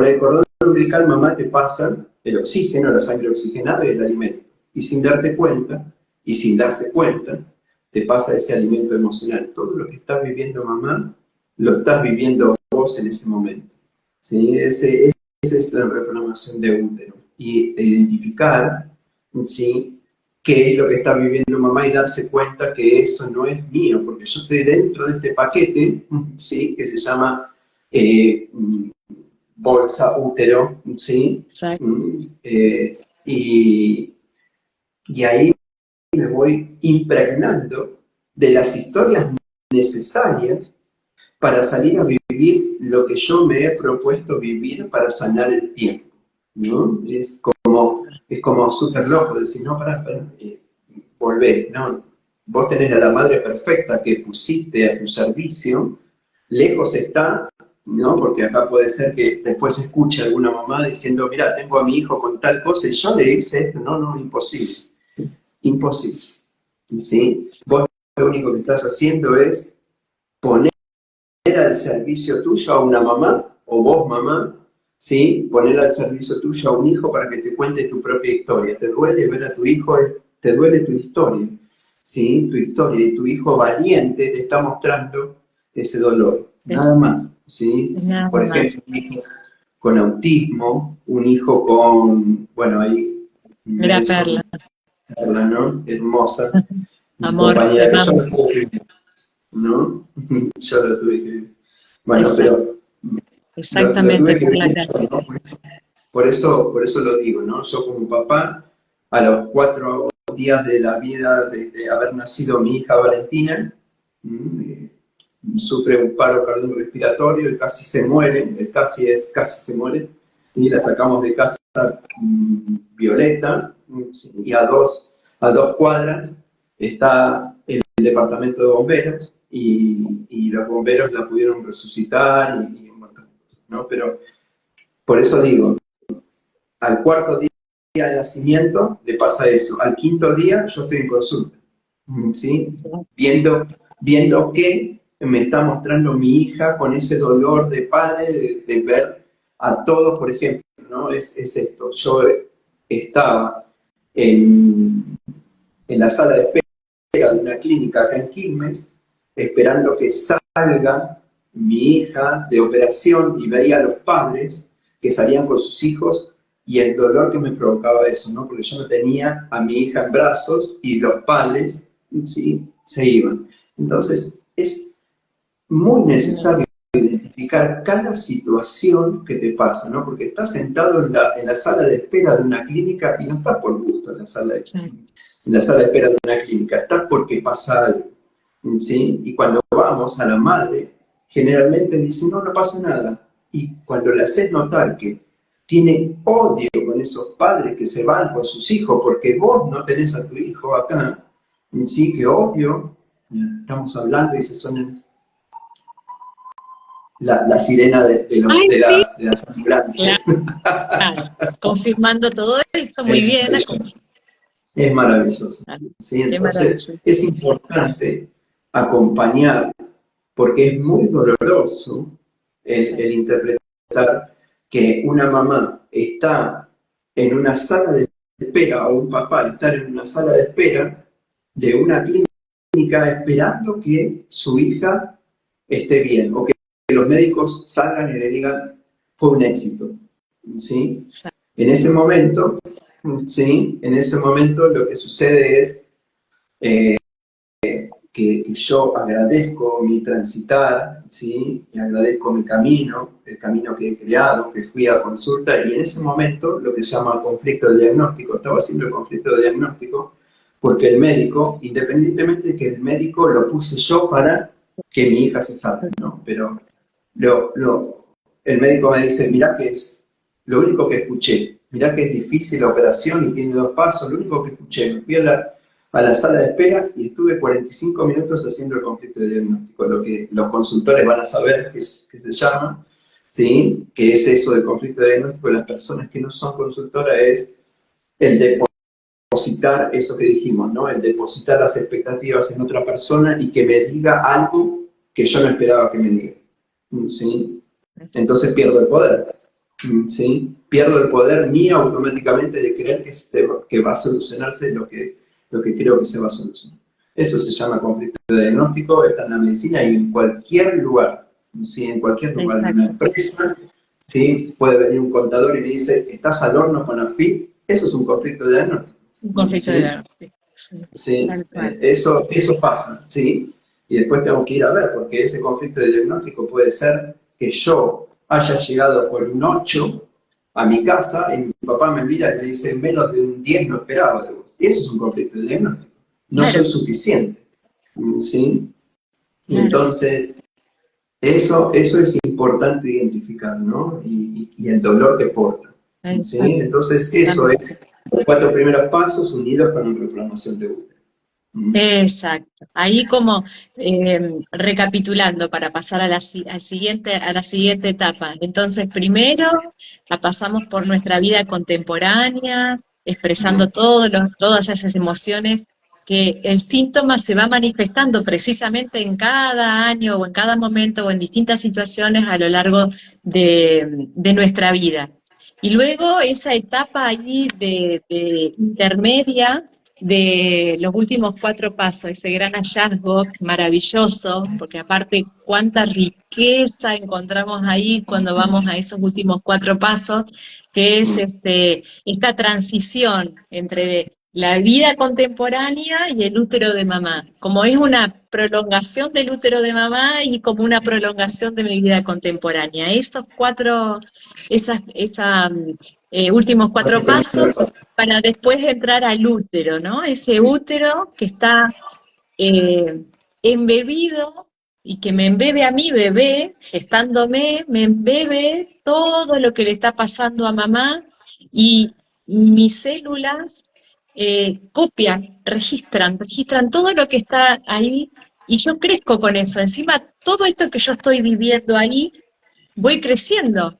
el cordón umbilical, mamá, te pasa el oxígeno, la sangre oxigenada y el alimento. Y sin darte cuenta, y sin darse cuenta, te pasa ese alimento emocional. Todo lo que estás viviendo, mamá, lo estás viviendo vos en ese momento. ¿Sí? Esa es la reprogramación de útero. Y identificar, ¿sí?, qué es lo que está viviendo mamá y darse cuenta que eso no es mío, porque yo estoy dentro de este paquete, ¿sí?, que se llama bolsa útero, ¿sí? Y ahí me voy impregnando de las historias necesarias para salir a vivir lo que yo me he propuesto vivir para sanar el tiempo, ¿no? Es como súper loco decir, no, pará, volvé, ¿no? Vos tenés a la madre perfecta que pusiste a tu servicio, lejos está, ¿no? Porque acá puede ser que después escuche alguna mamá diciendo, mira, tengo a mi hijo con tal cosa y yo le hice esto. No, imposible. Imposible. ¿Sí? Vos lo único que estás haciendo es poner al servicio tuyo a una mamá, o vos mamá, ¿sí?, poner al servicio tuyo a un hijo para que te cuente tu propia historia. ¿Te duele ver a tu hijo? Te duele tu historia, ¿sí? Tu historia, y tu hijo valiente te está mostrando ese dolor, nada más, ¿sí? Por ejemplo, un hijo con autismo, un hijo con, bueno, ahí... Mira, Perla. Perla, ¿no? Hermosa. Amor, compañera, yo lo tuve que vivir, ¿no? Yo lo tuve que vivir. Bueno, pero exactamente, lo tuve que vivir yo, ¿no? Por eso lo digo, ¿no? Yo como papá, a los 4 días de la vida de haber nacido mi hija Valentina, sufre un paro cardiorrespiratorio y casi se muere, el casi se muere, y la sacamos de casa Violeta, y a dos cuadras está el departamento de bomberos, y los bomberos la pudieron resucitar y un montón de cosas, ¿no? Pero por eso digo, al 4.º día de nacimiento le pasa eso, al 5.º día yo estoy en consulta, ¿sí? Viendo qué me está mostrando mi hija con ese dolor de padre, de ver a todos, por ejemplo, ¿no? Es esto, yo estaba en la sala de espera de una clínica acá en Quilmes, esperando que salga mi hija de operación, y veía a los padres que salían con sus hijos, y el dolor que me provocaba eso, ¿no? Porque yo no tenía a mi hija en brazos y los padres, ¿sí?, se iban. Entonces, es muy necesario identificar cada situación que te pasa, ¿no? Porque estás sentado en la sala de espera de una clínica y no estás por gusto en la sala de espera de una clínica, estás porque pasa algo, ¿sí? Y cuando vamos a la madre, generalmente dice, no pasa nada. Y cuando le haces notar que tiene odio con esos padres que se van con sus hijos porque vos no tenés a tu hijo acá, ¿sí? Que odio, estamos hablando y se son la sirena de las ambulancias. Claro. Confirmando todo esto, muy bien. Es maravilloso. ¿Sí? Entonces, es importante acompañar, porque es muy doloroso el interpretar que una mamá está en una sala de espera, o un papá estar en una sala de espera de una clínica esperando que su hija esté bien, o que los médicos salgan y le digan, fue un éxito, ¿sí? En ese momento, ¿sí?, en ese momento lo que sucede es que yo agradezco mi transitar, ¿sí?, y agradezco mi camino, el camino que he creado, que fui a consulta, y en ese momento lo que se llama conflicto de diagnóstico, estaba haciendo el conflicto de diagnóstico, porque el médico, independientemente de que el médico lo puse yo para que mi hija se salve, ¿no? Pero el médico me dice, mirá que es lo único que escuché, mirá que es difícil la operación y tiene 2 pasos, lo único que escuché, me fui a la sala de espera y estuve 45 minutos haciendo el conflicto de diagnóstico, lo que los consultores van a saber que se llama, ¿sí?, que es eso del conflicto de diagnóstico de las personas que no son consultoras, es el de depositar eso que dijimos, ¿no? El depositar las expectativas en otra persona y que me diga algo que yo no esperaba que me diga, ¿sí? Entonces pierdo el poder, ¿sí? Pierdo el poder mío automáticamente de creer que va a solucionarse lo que creo que se va a solucionar. Eso se llama conflicto de diagnóstico, está en la medicina y en cualquier lugar, ¿sí? En cualquier lugar, en una empresa, ¿sí? Puede venir un contador y me dice, ¿estás al horno con AFIP? Eso es un conflicto de diagnóstico. Un conflicto, ¿sí?, de diagnóstico. Sí, eso pasa, ¿sí? Y después tengo que ir a ver, porque ese conflicto de diagnóstico puede ser que yo haya llegado por un 8 a mi casa y mi papá me mira y me dice, menos de un 10 no esperaba de vos. Y eso es un conflicto de diagnóstico. No soy suficiente, ¿sí? Claro. Entonces, eso es importante identificar, ¿no? Y el dolor que porta, ¿sí? Entonces, eso es los 4 primeros pasos unidos con la reprogramación de útero. Exacto. Ahí como recapitulando para pasar a la siguiente etapa. Entonces, primero la pasamos por nuestra vida contemporánea, expresando todas esas emociones, que el síntoma se va manifestando precisamente en cada año o en cada momento o en distintas situaciones a lo largo de nuestra vida. Y luego esa etapa ahí de intermedia, de los últimos 4 pasos, ese gran hallazgo maravilloso, porque aparte cuánta riqueza encontramos ahí cuando vamos a esos últimos 4 pasos, que es esta transición entre la vida contemporánea y el útero de mamá, como es una prolongación del útero de mamá y como una prolongación de mi vida contemporánea. Esos últimos 4 pasos para después entrar al útero, ¿no? Ese útero que está embebido y que me embebe a mi bebé, gestándome, me embebe todo lo que le está pasando a mamá y mis células copian, registran todo lo que está ahí y yo crezco con eso. Encima, todo esto que yo estoy viviendo ahí, voy creciendo,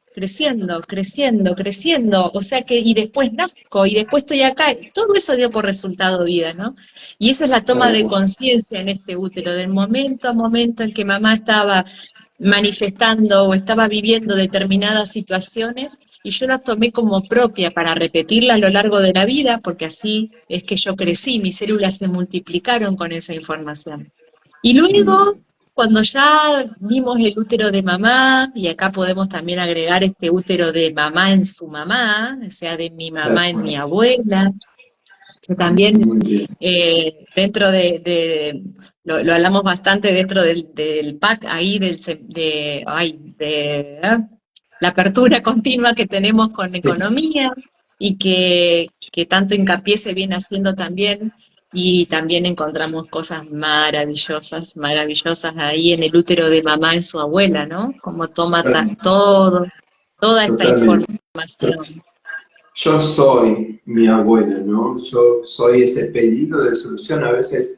o sea que, y después nazco, y después estoy acá, todo eso dio por resultado vida, ¿no? Y esa es la toma de conciencia en este útero, del momento a momento en que mamá estaba manifestando o estaba viviendo determinadas situaciones, y yo las tomé como propia para repetirla a lo largo de la vida, porque así es que yo crecí, mis células se multiplicaron con esa información. Y luego, cuando ya vimos el útero de mamá, y acá podemos también agregar este útero de mamá en su mamá, o sea, de mi mamá en mi abuela, que también dentro lo hablamos bastante dentro del PAC, ahí de la apertura continua que tenemos con economía, y que tanto hincapié se viene haciendo también. Y también encontramos cosas maravillosas ahí en el útero de mamá en su abuela, ¿no? Como toma toda esta información. Yo soy mi abuela, ¿no? Yo soy ese pedido de solución. A veces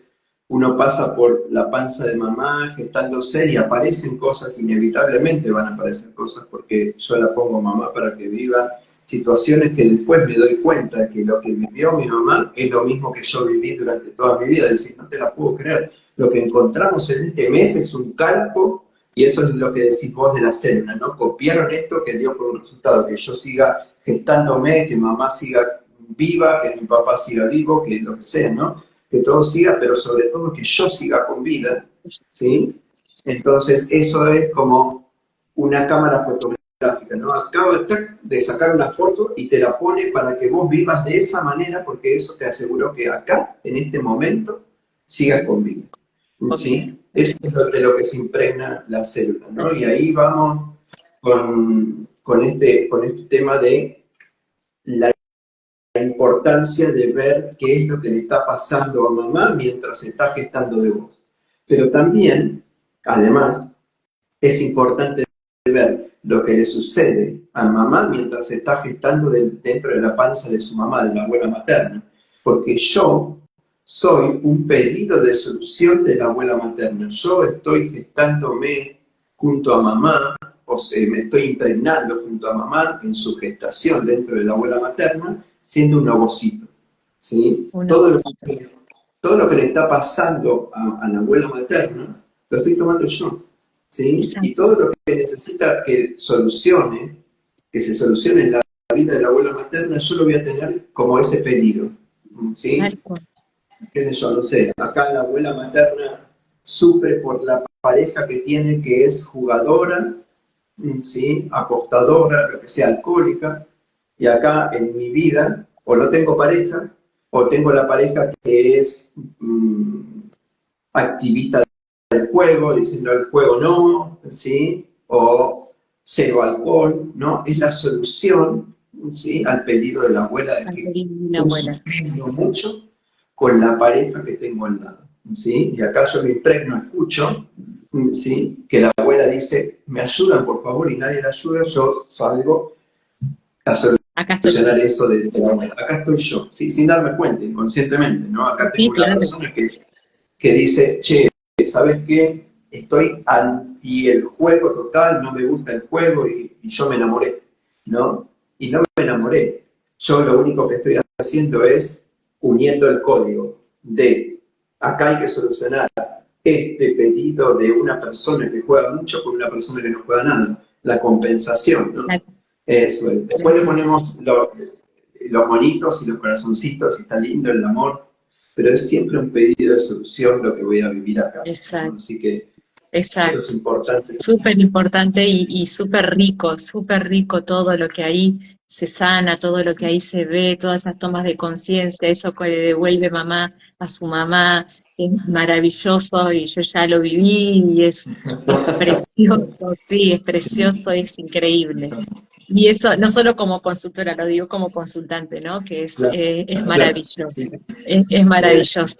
uno pasa por la panza de mamá gestándose y aparecen cosas, inevitablemente van a aparecer cosas porque yo la pongo mamá para que viva situaciones que después me doy cuenta que lo que vivió mi mamá es lo mismo que yo viví durante toda mi vida. Es decir, no te la puedo creer. Lo que encontramos en este mes es un calco, y eso es lo que decís vos de la célula, ¿no? Copiaron esto que dio por un resultado, que yo siga gestándome, que mamá siga viva, que mi papá siga vivo, que lo que sea, ¿no? Que todo siga, pero sobre todo que yo siga con vida, ¿sí? Entonces, eso es como una cámara fotográfica, ¿no? Acabo de sacar una foto y te la pone para que vos vivas de esa manera, porque eso te aseguró que acá, en este momento, sigas con vida, ¿sí? Eso es de lo que se impregna la célula, ¿no? Y ahí vamos con este tema de la importancia de ver qué es lo que le está pasando a mamá mientras se está gestando de vos. Pero también, además, es importante ver lo que le sucede a mamá mientras se está gestando dentro de la panza de su mamá, de la abuela materna. Porque yo soy un pedido de solución de la abuela materna. Yo estoy gestándome junto a mamá, o sea, me estoy impregnando junto a mamá en su gestación dentro de la abuela materna, siendo un ovocito, ¿sí? Uno poquito. Todo lo que le está pasando a la abuela materna, lo estoy tomando yo, ¿sí? Y Exacto, todo lo que necesita que se solucione en la vida de la abuela materna, yo lo voy a tener como ese pedido, tal ¿sí? cual. Qué sé yo, no sé, acá la abuela materna sufre por la pareja que tiene que es jugadora, ¿sí? Apostadora, lo que sea, alcohólica, y acá en mi vida o no tengo pareja o tengo la pareja que es activista del juego, diciendo el juego no, ¿sí? O cero alcohol, ¿no? Es la solución, ¿sí? Al pedido de la abuela de Al que pedir de la estoy abuela. sufriendo mucho con la pareja que tengo al lado, ¿sí? Y acá yo me impregno, escucho, ¿sí? Que la abuela dice, me ayudan por favor, y nadie la ayuda, yo salgo a Acá estoy yo. solucionar eso de la abuela. Acá estoy yo, ¿sí? Sin darme cuenta, inconscientemente, ¿no? Sí, Acá sí, tengo una claro. persona que dice, che, ¿sabes qué? Estoy anti el juego total, no me gusta el juego y yo me enamoré, ¿no? Y no me enamoré. Yo lo único que estoy haciendo es uniendo el código de acá hay que solucionar este pedido de una persona que juega mucho con una persona que no juega nada. La compensación, ¿no? La- Eso es. Después le ponemos los monitos y los corazoncitos y está lindo el amor, pero es siempre un pedido de solución lo que voy a vivir acá, ¿no? Exacto, Así que eso exacto. es importante. Súper importante y súper rico todo lo que ahí se sana, todo lo que ahí se ve, todas esas tomas de conciencia, eso que le devuelve mamá a su mamá, es maravilloso y yo ya lo viví y es precioso, sí, es precioso, es increíble. Y eso, no solo como consultora, lo digo como consultante, ¿no? Que Claro, es claro. maravilloso, Sí, es sí, maravilloso,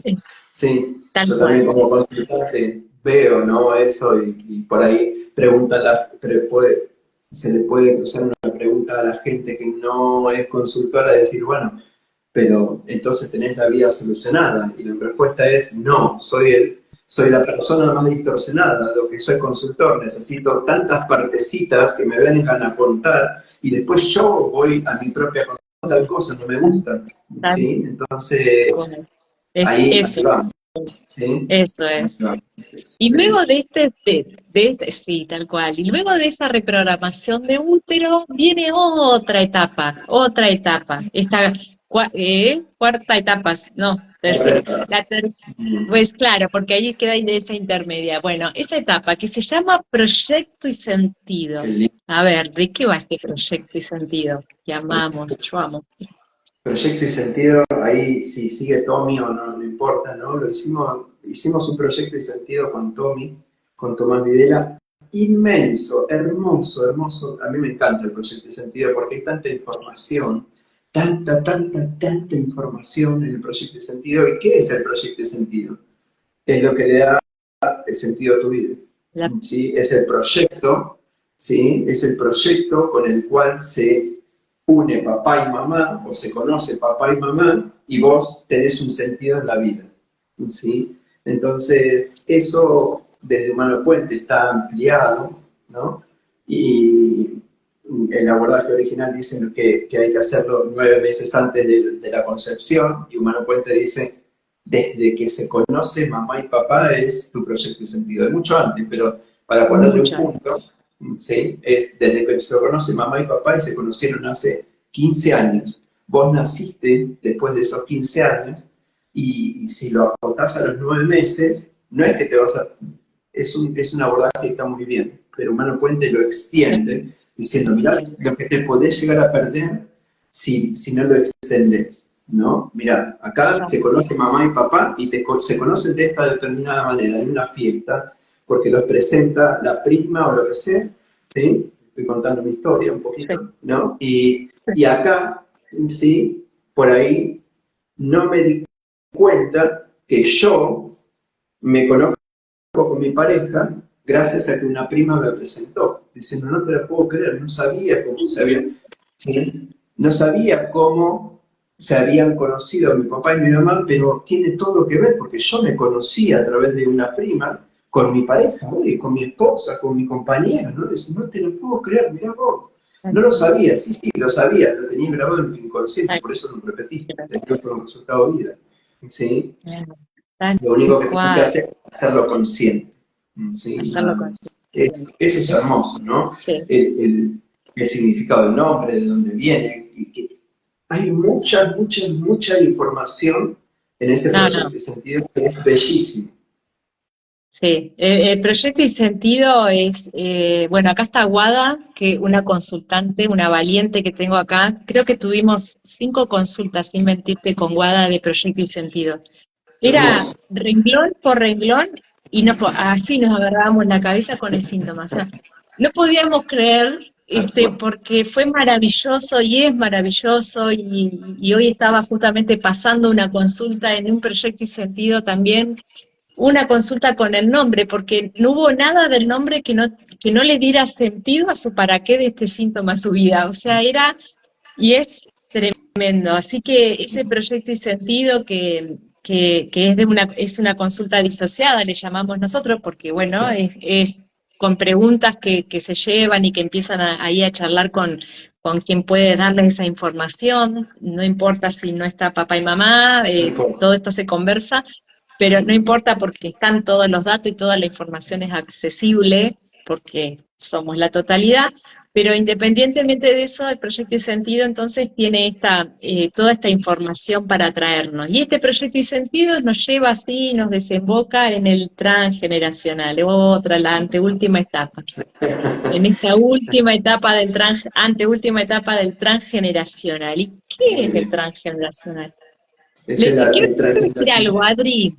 es sí. tal Yo cual. también como consultante veo, ¿no? Eso y por ahí se le puede cruzar una pregunta a la gente que no es consultora de decir, bueno, pero entonces tenés la vida solucionada. Y la respuesta es no, soy la persona más distorsionada, lo que soy consultor, necesito tantas partecitas que me vengan a contar y después yo voy a mi propia tal cosa, no me gusta, Tal ¿sí? Entonces, cual. Es ahí eso, vamos, ¿sí? eso Ahí es. vamos, Y luego excelente. sí, tal cual. Y luego de esa reprogramación de útero viene otra etapa. Esta cuarta etapa, no, tercera. Correcto. La tercera, pues claro, porque ahí queda ahí de esa intermedia. Bueno, esa etapa que se llama proyecto y Qué sentido. lindo. A ver, ¿de qué va este proyecto y sentido? Que amamos, yo amo. Proyecto y sentido, ahí si sigue Tommy o no, no importa, ¿no? Hicimos un proyecto y sentido con Tommy, con Tomás Videla, inmenso, hermoso, hermoso. A mí me encanta el proyecto y sentido porque hay tanta información, tanta información en el proyecto y sentido. ¿Y qué es el proyecto y sentido? Es lo que le da el sentido a tu vida. La, ¿Sí? Es el proyecto, ¿sí? Es el proyecto con el cual se une papá y mamá, o se conoce papá y mamá, y vos tenés un sentido en la vida, ¿sí? Entonces, eso desde Humano Puente está ampliado, ¿no? Y el abordaje original dice que hay que hacerlo 9 meses antes de la concepción, y Humano Puente dice desde que se conoce mamá y papá es tu proyecto y sentido, de mucho antes, pero para ponerle un mucha. punto, ¿sí? Es desde que se conoce mamá y papá y se conocieron hace 15 años. Vos naciste después de esos 15 años y si lo acotás a los 9 meses, no es que te vas a... Es un abordaje que está muy bien, pero Humano Puente lo extiende diciendo, mirá lo que te podés llegar a perder si no lo extendés. ¿No? Mira, acá se Exacto. conoce mamá y papá y se conocen de esta determinada manera, en una fiesta, porque los presenta la prima o lo que sea, ¿sí? Estoy contando mi historia un Sí. poquito, ¿no? Y acá, sí, por ahí no me di cuenta que yo me conozco con mi pareja gracias a que una prima me presentó, diciendo, no te la puedo creer, no sabía cómo se había, ¿sí? No sabía cómo se habían conocido mi papá y mi mamá, pero tiene todo que ver porque yo me conocí a través de una prima con mi pareja, oye, con mi esposa, con mi compañera, ¿no? Dice, no te lo puedo creer, mirá vos. No lo sabía, sí, lo sabía, lo tenías grabado en tu inconsciente, por eso lo repetiste, te dio por un resultado vida. ¿Sí? Tal Lo único que tienes que cual, hacer es hacerlo consciente. ¿Sí? hacerlo Nada más. consciente. Eso es hermoso, ¿no? Sí. El significado del nombre, de dónde viene, y que hay mucha información en ese No, proyecto no. de sentido que es bellísimo. Sí, el proyecto y sentido es, bueno, acá está Guada, que una consultante, una valiente que tengo acá. Creo que tuvimos 5 consultas, sin mentirte, con Guada de proyecto y sentido. Era Hermoso. renglón por renglón y así nos agarrábamos la cabeza con el síntoma. O sea, no podíamos creer, Tal cual. porque fue maravilloso y es maravilloso y hoy estaba justamente pasando una consulta en un proyecto y sentido también, una consulta con el nombre, porque no hubo nada del nombre que no le diera sentido a su para qué de este síntoma a su vida. O sea, era y es tremendo. Así que ese proyecto y sentido que es una consulta disociada, le llamamos nosotros, porque bueno, es con preguntas que se llevan y que empiezan ahí a charlar con quien puede darles esa información, no importa si no está papá y mamá, No importa. todo esto se conversa, pero no importa porque están todos los datos y toda la información es accesible, porque somos la totalidad, pero independientemente de eso, el proyecto y sentido entonces tiene toda esta información para traernos. Y este proyecto y sentido nos lleva así, nos desemboca en el transgeneracional, la anteúltima etapa. En esta última etapa anteúltima etapa del transgeneracional. ¿Y qué Muy es el bien. transgeneracional? Es el, Quiero el decir algo, transgeneracional. Adri,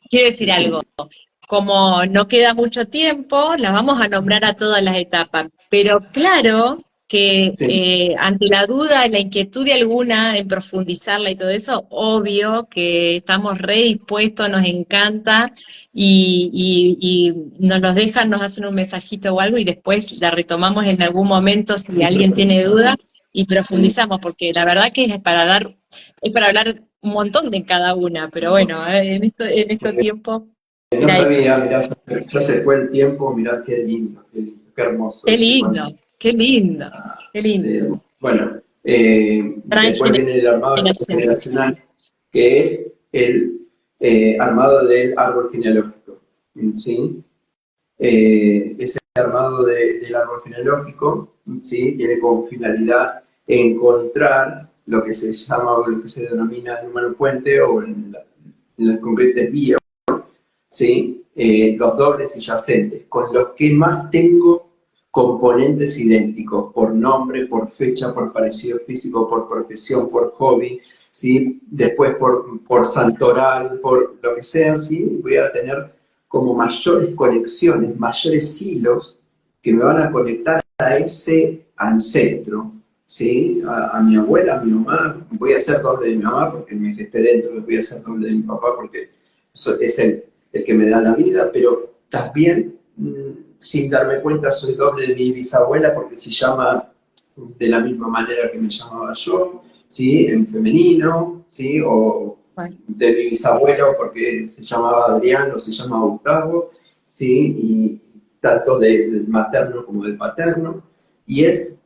quiero decir algo. Sí. Como no queda mucho tiempo, las vamos a nombrar a todas las etapas. Pero claro que Sí. ante la duda, la inquietud de alguna en profundizarla y todo eso, obvio que estamos redispuestos, nos encanta y nos los dejan, nos hacen un mensajito o algo y después la retomamos en algún momento si Y alguien tiene duda profundizamos. y Sí. profundizamos, porque la verdad que es para hablar un montón de cada una, pero bueno, en estos tiempos No era eso. sabía, mirá, ya se fue el tiempo, mirá qué lindo, qué hermoso, Qué ¿viste? lindo, qué lindo, qué lindo. Sí, bueno, después viene el armado Transgeneración. generacional, que es el armado del árbol genealógico, ¿sí? Ese armado del árbol genealógico, ¿sí? Tiene como finalidad encontrar lo que se llama o lo que se denomina el número puente o en las concretas vías, ¿sí? Los dobles y yacentes, con los que más tengo componentes idénticos, por nombre, por fecha, por parecido físico, por profesión, por hobby, ¿sí? Después por santoral, por lo que sea, ¿sí? Voy a tener como mayores conexiones, mayores hilos que me van a conectar a ese ancestro, ¿sí? A mi abuela, a mi mamá, voy a ser doble de mi mamá porque me gesté dentro, voy a ser doble de mi papá porque es el que me da la vida, pero también, sin darme cuenta, soy doble de mi bisabuela porque se llama de la misma manera que me llamaba yo, ¿sí? En femenino, ¿sí? O Bueno, de mi bisabuelo porque se llamaba Adrián o se llama Gustavo, ¿sí? Y tanto del materno como del paterno, y es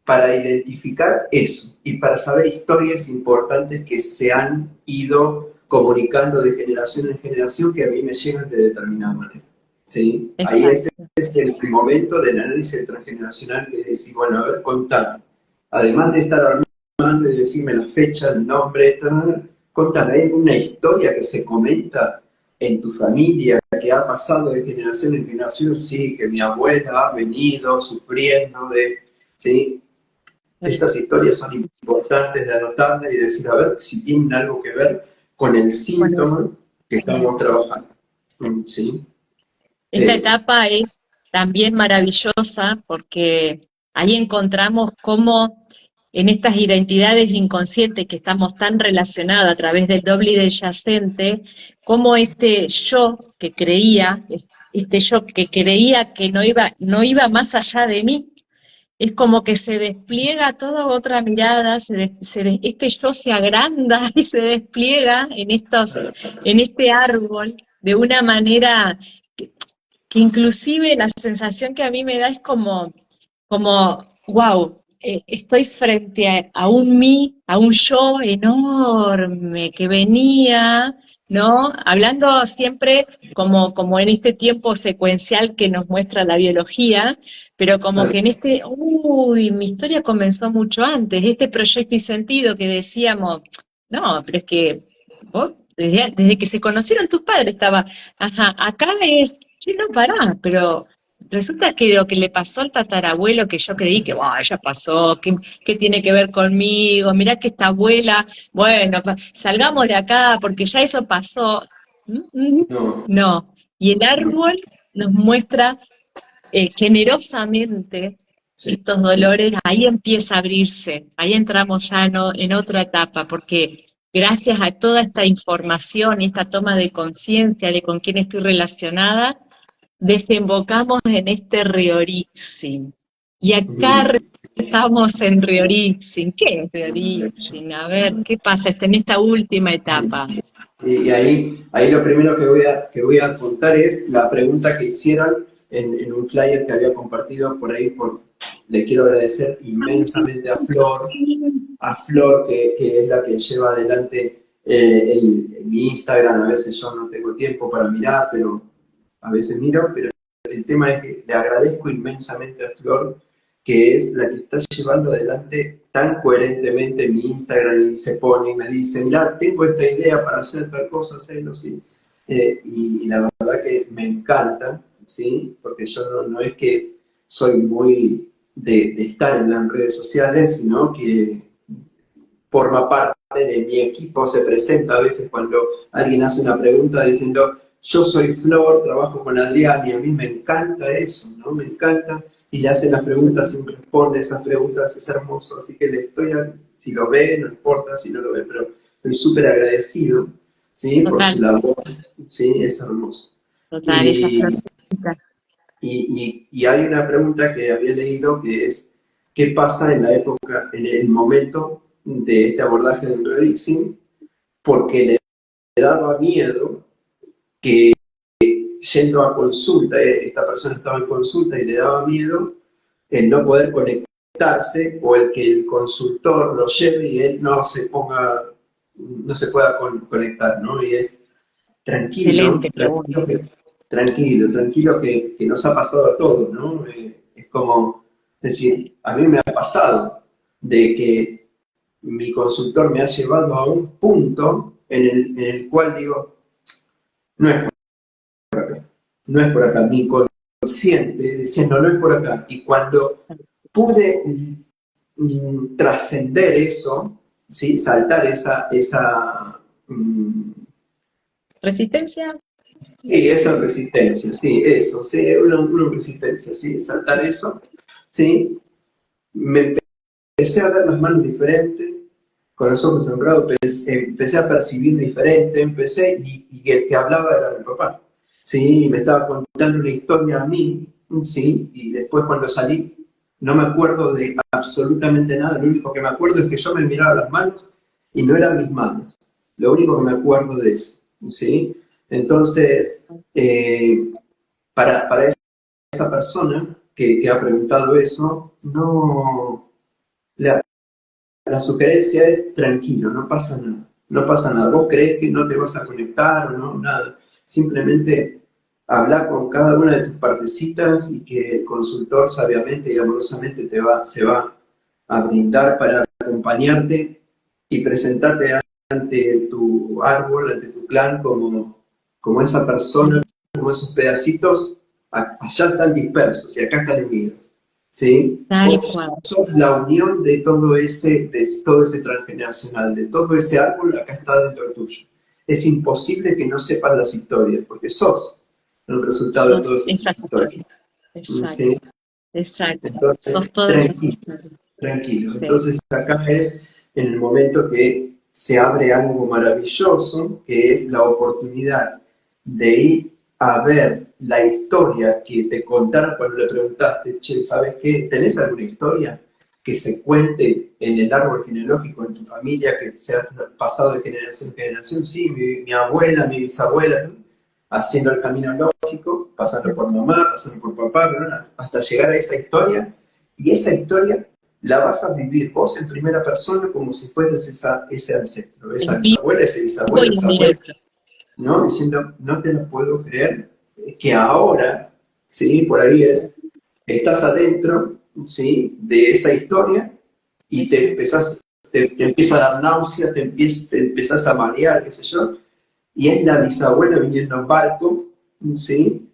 para identificar eso y para saber historias importantes que se han ido comunicando de generación en generación que a mí me llegan de determinada manera. ¿Sí? Ahí ese exacto. es el momento del análisis transgeneracional que es decir, bueno, a ver, contame. Además de estar armando y decirme la fecha, el nombre, contame, ¿hay una historia que se comenta en tu familia que ha pasado de generación en generación? Sí, que mi abuela ha venido sufriendo de... ¿Sí? Esas historias son importantes de anotarlas y decir, a ver si tienen algo que ver con el Bueno, eso. síntoma que estamos trabajando. ¿Sí? Esta Eso. etapa es también maravillosa porque ahí encontramos cómo en estas identidades inconscientes que estamos tan relacionadas a través del doble y del yacente, cómo este yo que creía que no iba más allá de mí, es como que se despliega toda otra mirada, este yo se agranda y se despliega en este árbol de una manera que inclusive la sensación que a mí me da es como wow, estoy frente a un mí, a un yo enorme que venía, ¿no? Hablando siempre como en este tiempo secuencial que nos muestra la biología, pero como que en mi historia comenzó mucho antes, este proyecto y sentido que decíamos, no, pero es que vos, desde que se conocieron tus padres estaba, ajá, acá es, che, no pará, pero resulta que lo que le pasó al tatarabuelo, que yo creí que, bueno, ya pasó, ¿qué tiene que ver conmigo? Mirá que esta abuela, bueno, salgamos de acá porque ya eso pasó. No, No. Y el no, árbol nos muestra generosamente sí, estos sí. dolores, ahí empieza a abrirse, ahí entramos ya en otra etapa, porque gracias a toda esta información y esta toma de conciencia de con quién estoy relacionada, desembocamos en este Riorixin. Y acá Mm. estamos en Riorixin. ¿Qué es Riorixin? A ver, ¿qué pasa en esta última etapa? Y ahí lo primero que voy a contar es la pregunta que hicieron en un flyer que había compartido por ahí. Le quiero agradecer inmensamente a Flor que es la que lleva adelante mi Instagram. A veces yo no tengo tiempo para mirar, pero a veces miro, pero el tema es que le agradezco inmensamente a Flor, que es la que está llevando adelante tan coherentemente mi Instagram y se pone y me dice, mira, tengo esta idea para hacer tal cosa, hacerlo, sí. Y la verdad que me encanta, ¿sí? Porque yo no es que soy muy de estar en las redes sociales, sino que forma parte de mi equipo, se presenta a veces cuando alguien hace una pregunta diciendo, yo soy Flor, trabajo con Adrián y a mí me encanta eso, ¿no? Me encanta. Y le hacen las preguntas y responde esas preguntas, es hermoso. Así que le estoy, si lo ve, no importa si no lo ve, pero estoy súper agradecido, ¿sí? Por su Total, labor, ¿sí? Es hermoso. total, esa Y, florcita. y hay una pregunta que había leído que es, ¿qué pasa en la época, en el momento de este abordaje del Redixing? Porque le daba miedo que yendo a consulta, esta persona estaba en consulta y le daba miedo el no poder conectarse o el que el consultor lo lleve y él no se ponga, no se pueda conectar, ¿no? Y es tranquilo, Excelente pregunta. tranquilo que nos ha pasado a todos, ¿no? Es como, es decir, a mí me ha pasado de que mi consultor me ha llevado a un punto en el cual digo, no es por acá, no es por acá, mi inconsciente diciendo no es por acá. Y cuando pude trascender eso, ¿sí? Saltar ¿Resistencia? sí, esa resistencia, sí, eso, sí, una resistencia, sí, saltar eso, sí, me empecé a ver las manos diferentes, con los ojos cerrados, empecé a percibir diferente, y el que hablaba era mi papá, sí, y me estaba contando una historia a mí, sí, y después cuando salí, no me acuerdo de absolutamente nada, lo único que me acuerdo es que yo me miraba las manos y no eran mis manos, lo único que me acuerdo de eso, sí, entonces, eh, para esa persona que ha preguntado eso, no, la, la sugerencia es tranquilo, no pasa nada, no pasa nada. Vos creés que no te vas a conectar o no, nada. Simplemente habla con cada una de tus partecitas y que el consultor sabiamente y amorosamente se va a brindar para acompañarte y presentarte ante tu árbol, ante tu clan, como esa persona, como esos pedacitos, allá están dispersos y acá están unidos. ¿Sí? Tal Vos cual. sos la unión de todo ese transgeneracional, de todo ese árbol, acá está dentro tuyo. Es imposible que no sepas las historias, porque sos el resultado de Sos todas esas esas historias. historias. Exacto, ¿Sí? exacto. Entonces, Sos todas esas tranquilo, historias. tranquilo. Sí. Entonces, acá es en el momento que se abre algo maravilloso, que es la oportunidad de ir a ver la historia que te contaron cuando le preguntaste, che, ¿sabes qué? ¿Tenés alguna historia que se cuente en el árbol genealógico, en tu familia, que se ha pasado de generación en generación? Sí, mi abuela, mi bisabuela, ¿no? Haciendo el camino lógico, pasando por mamá, pasando por papá, ¿no? Hasta llegar a esa historia y esa historia la vas a vivir vos en primera persona como si fueses ese ancestro, esa En vivo bisabuela, ese bisabuelo, y en esa abuela, directo. ¿no? Diciendo, no te lo puedo creer, que ahora, ¿sí? Por ahí estás adentro, ¿sí? De esa historia y Exacto. te empieza a dar náusea, te empezás a marear, qué sé yo, y es la bisabuela viniendo en barco, ¿sí?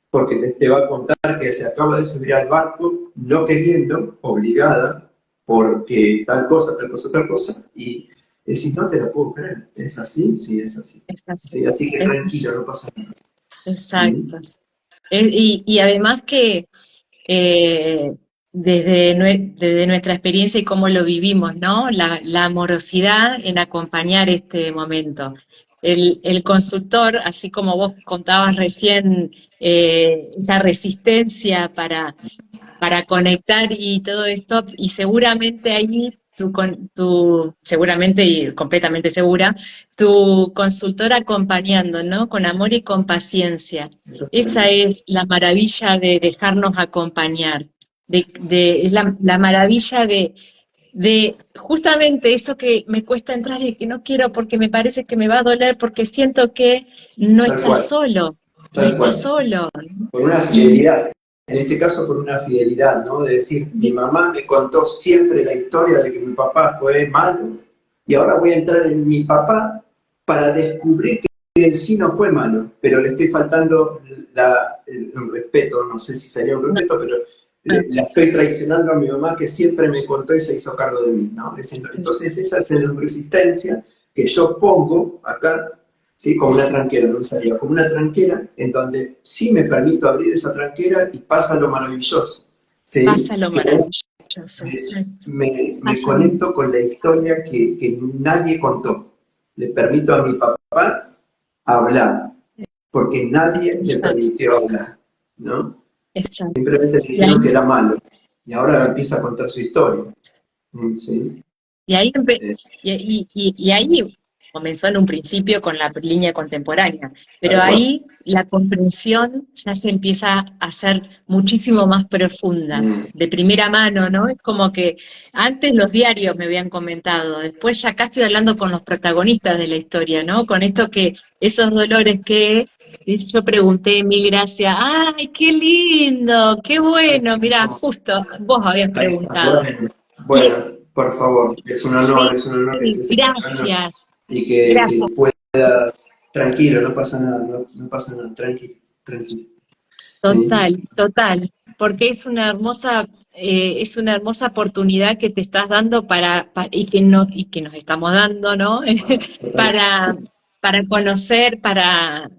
Porque te va a contar que se acaba de subir al barco, no queriendo, obligada, porque tal cosa, tal cosa, tal cosa, y decís, no te lo puedo creer, ¿es así? Sí, es así. Es así. Sí, así que Es, tranquilo, no pasa nada. ¿Mm? exacto. Y además que desde nuestra experiencia y cómo lo vivimos, ¿no? La amorosidad en acompañar este momento. El consultor, así como vos contabas recién, esa resistencia para conectar y todo esto, y seguramente ahí seguramente y completamente segura, tu consultor acompañando, ¿no? Con amor y con paciencia. Esa es la maravilla de dejarnos acompañar, es la maravilla de justamente eso que me cuesta entrar y que no quiero porque me parece que me va a doler, porque siento que no Tal estás cual, solo, no tal estás cual. solo. Por una Y, fidelidad, en este caso por una fidelidad, ¿no? De decir, mi y mamá me contó siempre la historia de que mi papá fue malo y ahora voy a entrar en mi papá para descubrir que él sí no fue malo, pero le estoy faltando el respeto, no sé si sería un no, respeto, pero la estoy traicionando a mi mamá que siempre me contó y se hizo cargo de mí, ¿no? Entonces esa es la resistencia que yo pongo acá, ¿sí? Como una tranquera, no usaría, como una tranquera en donde sí me permito abrir esa tranquera y pasa lo maravilloso, pasa ¿sí? lo Que maravilloso, exacto. me Pasa lo conecto con la historia que nadie contó. Le permito a mi papá hablar, porque nadie le exacto, permitió hablar, ¿no? exacto. Simplemente le Y ahí, dijeron que era malo, y ahora empieza a contar su historia, ¿sí? y ahí, Eh, y ahí comenzó en un principio con la línea contemporánea, pero tal cual. ahí la comprensión ya se empieza a hacer muchísimo más profunda, Mm, de primera mano, ¿no? Es como que antes los diarios me habían comentado, después ya acá estoy hablando con los protagonistas de la historia, ¿no? Con esto que, esos dolores que yo pregunté, mil gracias, ¡ay, qué lindo! ¡Qué bueno! Mirá, justo vos habías ahí está. preguntado. Bueno, Y, bueno, por favor, sí, es un honor que estés escuchando gracias, y gracias. que puedas, tranquilo, no pasa nada, no pasa nada, tranquilo, tranquilo. ¿Sí? Total, total, porque es una hermosa oportunidad que te estás dando y que no, y que nos estamos dando, ¿no? Total. para, para conocer, para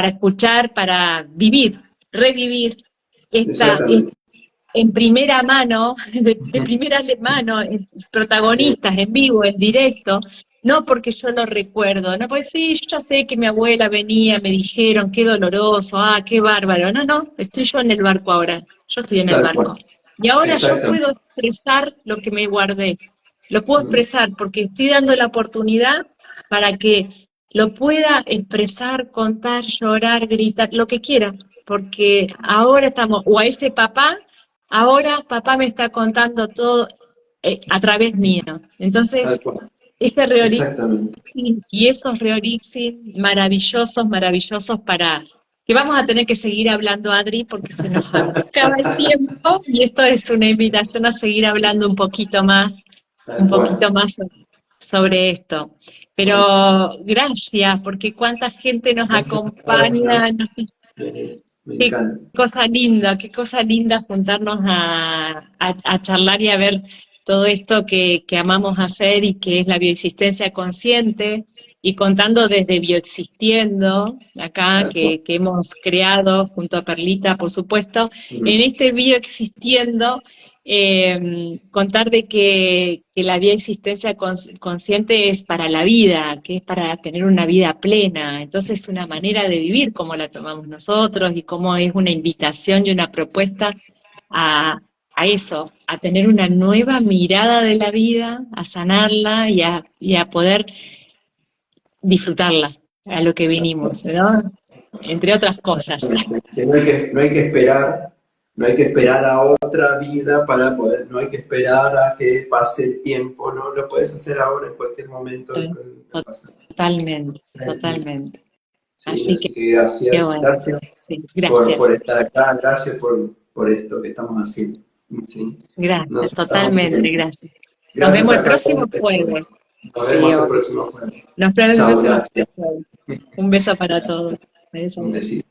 escuchar, para vivir, revivir esta, Exactamente. en primera mano, de primera mano, Sí, protagonistas en vivo, en directo, no porque yo lo recuerdo, no porque sí, yo ya sé que mi abuela venía, me dijeron, qué doloroso, qué bárbaro, no, no, estoy yo en el barco ahora, yo estoy en el tal barco. cual. Y ahora yo Exactamente. puedo expresar lo que me guardé, lo puedo expresar porque estoy dando la oportunidad para que lo pueda expresar, contar, llorar, gritar, lo que quiera, porque ahora estamos, o a ese papá. Ahora papá me está contando todo a través mío. Entonces, Tal cual. ese reorixing Exactamente. y esos reorixing maravillosos, maravillosos para que vamos a tener que seguir hablando, Adri, porque se nos acaba el tiempo y esto es una invitación a seguir hablando Tal un cual. poquito más sobre esto. Bueno, Pero gracias, porque cuánta gente nos gracias a vos, ¿no? acompaña, Me qué encanta. qué cosa linda juntarnos a charlar y a ver todo esto que amamos hacer y que es la bioexistencia consciente y contando desde Bioexistiendo, acá Tal cual. que hemos creado junto a Perlita, por supuesto, en este Bioexistiendo contar de que la bioexistencia consciente es para la vida, que es para tener una vida plena. Entonces es una manera de vivir como la tomamos nosotros y cómo es una invitación y una propuesta a, a eso, a tener una nueva mirada de la vida, a sanarla y a poder disfrutarla, a lo que Tal vinimos, cual. ¿no? Entre otras cosas. Exactamente. Que no hay que esperar, no hay que esperar a otra vida para poder, no hay que esperar a que pase el tiempo, no, lo puedes hacer ahora en cualquier momento. Totalmente, totalmente. Sí, así que gracias, bueno, gracias, sí, gracias. por estar acá, gracias por esto que estamos haciendo. ¿Sí? Gracias, Nos estamos totalmente, viendo. gracias. Nos Gracias vemos el a cada próximo uno de jueves. ustedes. Nos Sí, vemos el próximo jueves. nos vemos el Chao, próximo gracias. jueves. Un beso para todos. Besos. Un besito.